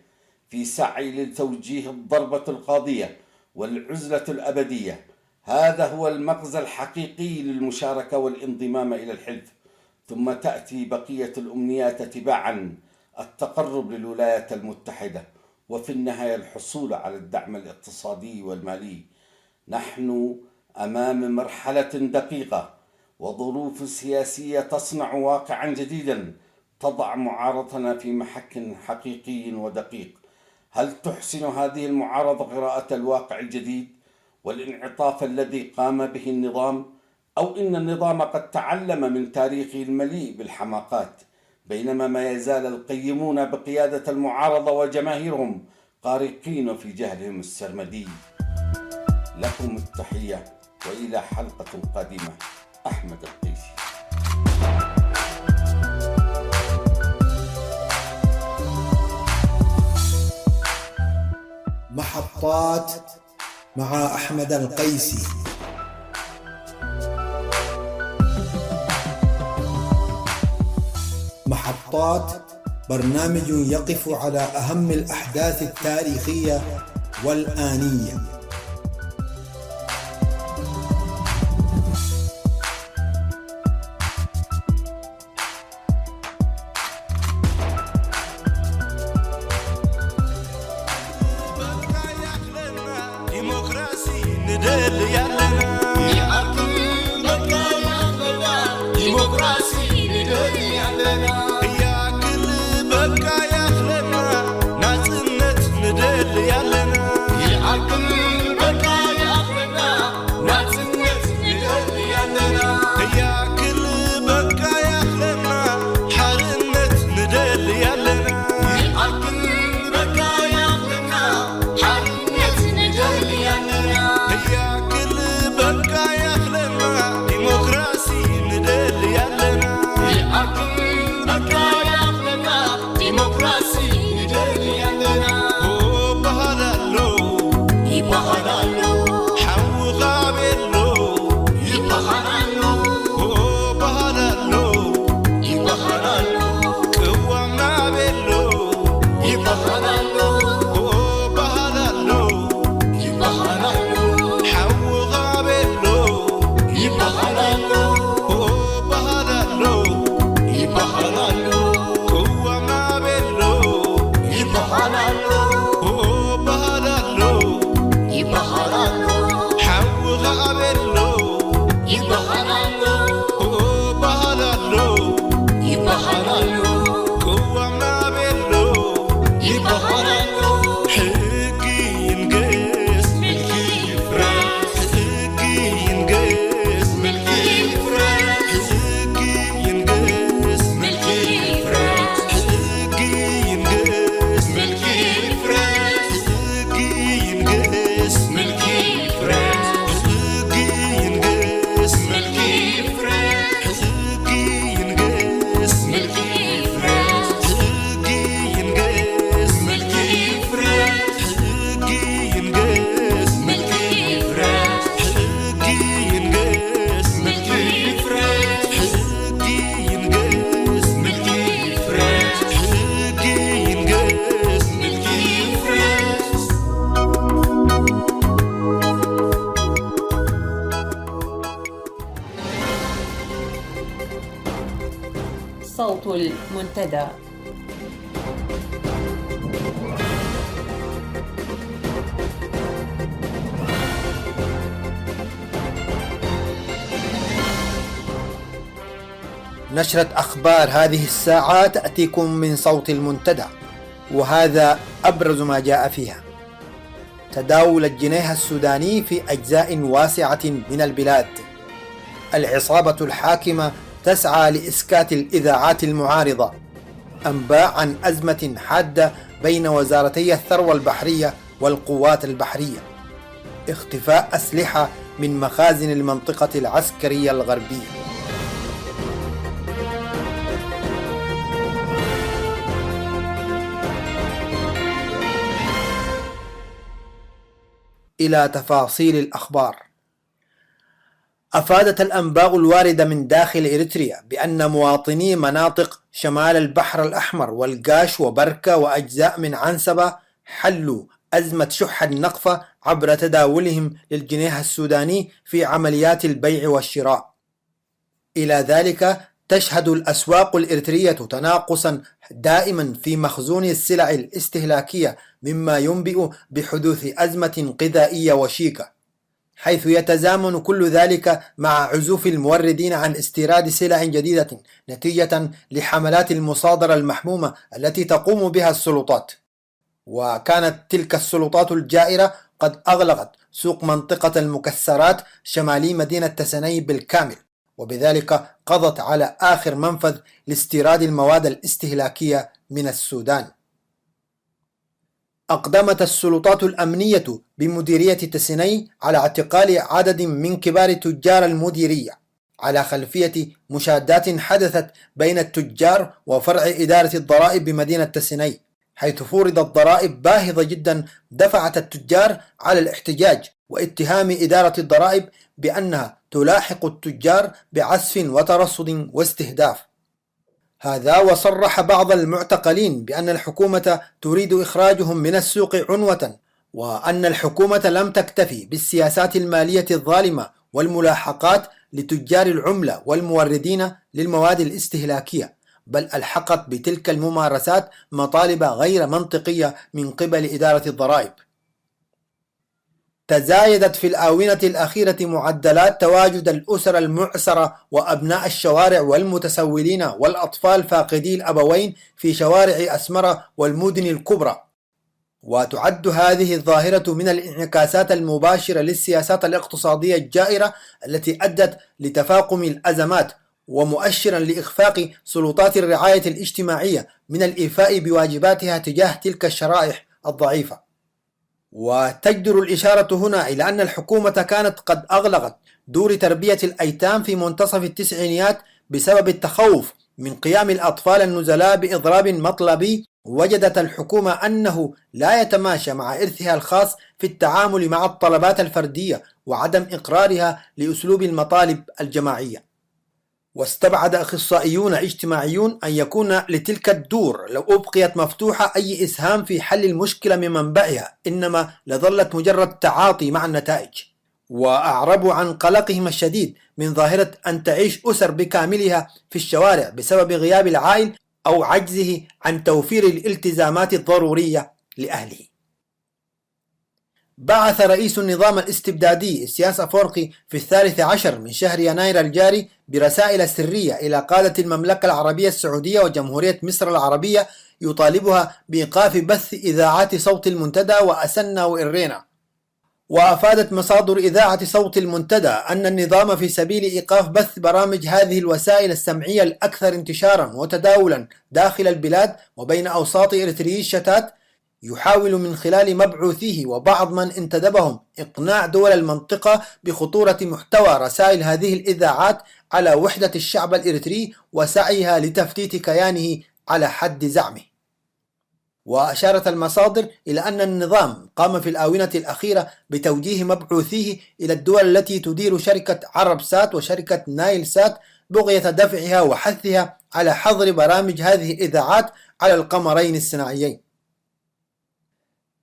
في سعي لتوجيه الضربة القاضية والعزلة الأبدية. هذا هو المغزى الحقيقي للمشاركة والانضمام إلى الحلف. ثم تأتي بقية الأمنيات تباعا: التقرب للولايات المتحدة، وفي النهاية الحصول على الدعم الاقتصادي والمالي. نحن أمام مرحلة دقيقة وظروف سياسية تصنع واقعا جديدا تضع معارضتنا في محك حقيقي ودقيق. هل تحسن هذه المعارضة قراءة الواقع الجديد والانعطاف الذي قام به النظام، أو إن النظام قد تعلم من تاريخه المليء بالحماقات، بينما ما يزال القيمون بقيادة المعارضة وجماهيرهم غارقين في جهلهم السرمدي؟ لكم التحية، وإلى حلقة قادمة. أحمد القيسي. محطات مع أحمد القيسي. محطات برنامج يقف على أهم الأحداث التاريخية والآنية. ديمقراطي ندل يالنا المنتدى. نشرة أخبار هذه الساعة تأتيكم من صوت المنتدى، وهذا أبرز ما جاء فيها: تداول الجنيه السوداني في أجزاء واسعة من البلاد، العصابة الحاكمة تسعى لإسكات الإذاعات المعارضة، أنباء عن أزمة حادة بين وزارتي الثروة البحرية والقوات البحرية، اختفاء أسلحة من مخازن المنطقة العسكرية الغربية. إلى تفاصيل الأخبار. أفادت الأنباء الواردة من داخل إريتريا بأن مواطني مناطق شمال البحر الأحمر والقاش وبركة وأجزاء من عنسبة حلوا أزمة شح النقفة عبر تداولهم للجنيه السوداني في عمليات البيع والشراء. إلى ذلك تشهد الأسواق الإريترية تناقصا دائما في مخزون السلع الاستهلاكية، مما ينبئ بحدوث أزمة غذائية وشيكة، حيث يتزامن كل ذلك مع عزوف الموردين عن استيراد سلع جديدة نتيجة لحملات المصادرة المحمومة التي تقوم بها السلطات. وكانت تلك السلطات الجائرة قد أغلقت سوق منطقة المكسرات شمالي مدينة تسني بالكامل، وبذلك قضت على آخر منفذ لاستيراد المواد الاستهلاكية من السودان. أقدمت السلطات الأمنية بمديرية تسني على اعتقال عدد من كبار تجار المديرية على خلفية مشادات حدثت بين التجار وفرع إدارة الضرائب بمدينة تسني، حيث فرضت ضرائب باهظة جدا دفعت التجار على الاحتجاج واتهام إدارة الضرائب بأنها تلاحق التجار بعسف وترصد واستهداف. هذا وصرح بعض المعتقلين بأن الحكومة تريد إخراجهم من السوق عنوة، وأن الحكومة لم تكتفي بالسياسات المالية الظالمة والملاحقات لتجار العملة والموردين للمواد الاستهلاكية، بل ألحقت بتلك الممارسات مطالب غير منطقية من قبل إدارة الضرائب. تزايدت في الآونة الأخيرة معدلات تواجد الأسر المعسرة وأبناء الشوارع والمتسولين والأطفال فاقدي الأبوين في شوارع أسمرة والمدن الكبرى، وتعد هذه الظاهرة من الانعكاسات المباشرة للسياسات الاقتصادية الجائرة التي أدت لتفاقم الأزمات، ومؤشرا لإخفاق سلطات الرعاية الاجتماعية من الإيفاء بواجباتها تجاه تلك الشرائح الضعيفة. وتجدر الإشارة هنا إلى أن الحكومة كانت قد أغلقت دور تربية الأيتام في منتصف التسعينيات بسبب التخوف من قيام الأطفال النزلاء بإضراب مطلبي. وجدت الحكومة أنه لا يتماشى مع إرثها الخاص في التعامل مع الطلبات الفردية وعدم إقرارها لأسلوب المطالب الجماعية. واستبعد أخصائيون اجتماعيون أن يكون لتلك الدور لو أبقيت مفتوحة أي إسهام في حل المشكلة من منبعها، إنما لظلت مجرد تعاطي مع النتائج. وأعربوا عن قلقهم الشديد من ظاهرة أن تعيش أسر بكاملها في الشوارع بسبب غياب العائل أو عجزه عن توفير الالتزامات الضرورية لأهله. بعث رئيس النظام الاستبدادي إسياس أفورقي في 13 من شهر يناير الجاري برسائل سرية إلى قادة المملكة العربية السعودية وجمهورية مصر العربية يطالبها بإيقاف بث إذاعات صوت المنتدى وأسنا وإرينا. وأفادت مصادر إذاعة صوت المنتدى أن النظام في سبيل إيقاف بث برامج هذه الوسائل السمعية الأكثر انتشارا وتداولا داخل البلاد وبين أوساط إريتريي الشتات يحاول من خلال مبعوثيه وبعض من انتدبهم إقناع دول المنطقة بخطورة محتوى رسائل هذه الإذاعات على وحدة الشعب الإريتري وسعيها لتفتيت كيانه على حد زعمه. وأشارت المصادر إلى أن النظام قام في الآونة الأخيرة بتوجيه مبعوثيه إلى الدول التي تدير شركة عرب سات وشركة نايل سات بغية دفعها وحثها على حظر برامج هذه الإذاعات على القمرين الصناعيين.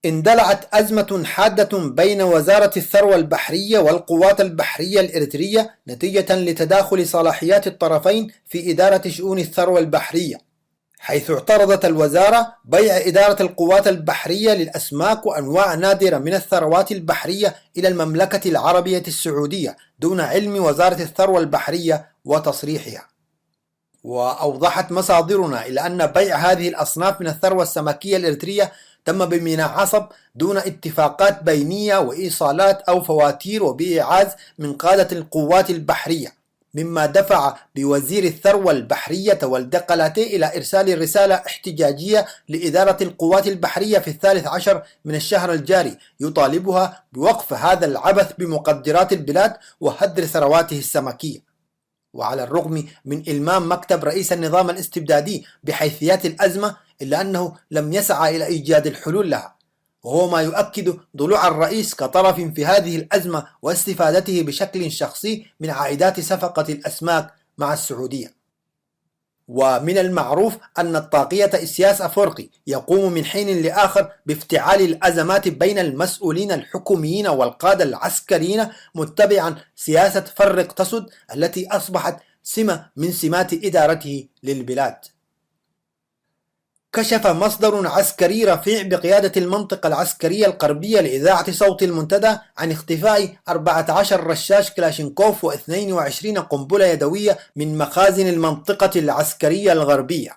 اندلعت أزمة حادة بين وزارة الثروة البحرية والقوات البحرية الإريترية نتيجة لتداخل صلاحيات الطرفين في إدارة شؤون الثروة البحرية، حيث اعترضت الوزارة بيع إدارة القوات البحرية للأسماك وأنواع نادرة من الثروات البحرية إلى المملكة العربية السعودية دون علم وزارة الثروة البحرية وتصريحها. وأوضحت مصادرنا إلى أن بيع هذه الأصناف من الثروة السمكية الإريترية تم بميناء عصب دون اتفاقات بينية وإيصالات أو فواتير وبإيعاز من قادة القوات البحرية، مما دفع بوزير الثروة البحرية والد قلاتي إلى إرسال رسالة احتجاجية لإدارة القوات البحرية في 13 من الشهر الجاري يطالبها بوقف هذا العبث بمقدرات البلاد وهدر ثرواته السمكية. وعلى الرغم من إلمام مكتب رئيس النظام الاستبدادي بحيثيات الأزمة إلا أنه لم يسعى إلى إيجاد الحلول لها، وهو ما يؤكد ضلوع الرئيس كطرف في هذه الأزمة واستفادته بشكل شخصي من عائدات صفقة الأسماك مع السعودية. ومن المعروف أن الطاقية إسياس أفورقي يقوم من حين لآخر بافتعال الأزمات بين المسؤولين الحكوميين والقادة العسكريين متبعا سياسة فرق تسد التي أصبحت سمة من سمات إدارته للبلاد. كشف مصدر عسكري رفيع بقيادة المنطقة العسكرية الغربية لإذاعة صوت المنتدى عن اختفاء 14 رشاش كلاشينكوف و22 قنبلة يدوية من مخازن المنطقة العسكرية الغربية.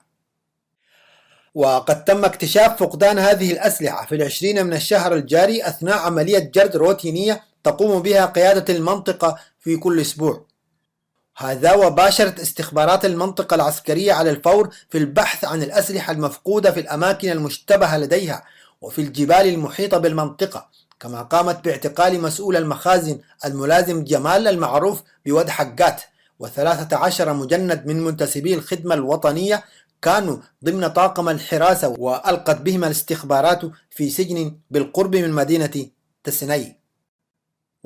وقد تم اكتشاف فقدان هذه الأسلحة في 20 من الشهر الجاري أثناء عملية جرد روتينية تقوم بها قيادة المنطقة في كل أسبوع. هذا وباشرت استخبارات المنطقة العسكرية على الفور في البحث عن الأسلحة المفقودة في الأماكن المشتبه لديها وفي الجبال المحيطة بالمنطقة، كما قامت باعتقال مسؤول المخازن الملازم جمال المعروف بود حقات و13 مجند من منتسبي الخدمة الوطنية كانوا ضمن طاقم الحراسة، وألقت بهم الاستخبارات في سجن بالقرب من مدينة تسني.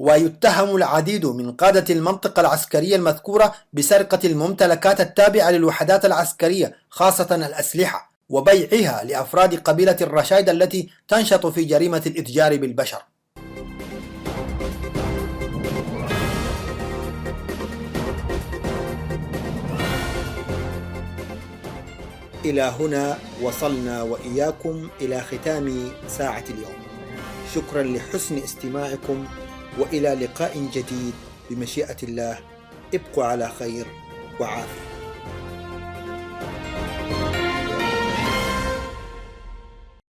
ويتهم العديد من قادة المنطقة العسكرية المذكورة بسرقة الممتلكات التابعة للوحدات العسكرية خاصة الأسلحة وبيعها لأفراد قبيلة الرشايد التي تنشط في جريمة الإتجار بالبشر. إلى هنا وصلنا وإياكم إلى ختام ساعة اليوم. شكرا لحسن استماعكم، وإلى لقاء جديد بمشيئة الله. ابقوا على خير وعافية.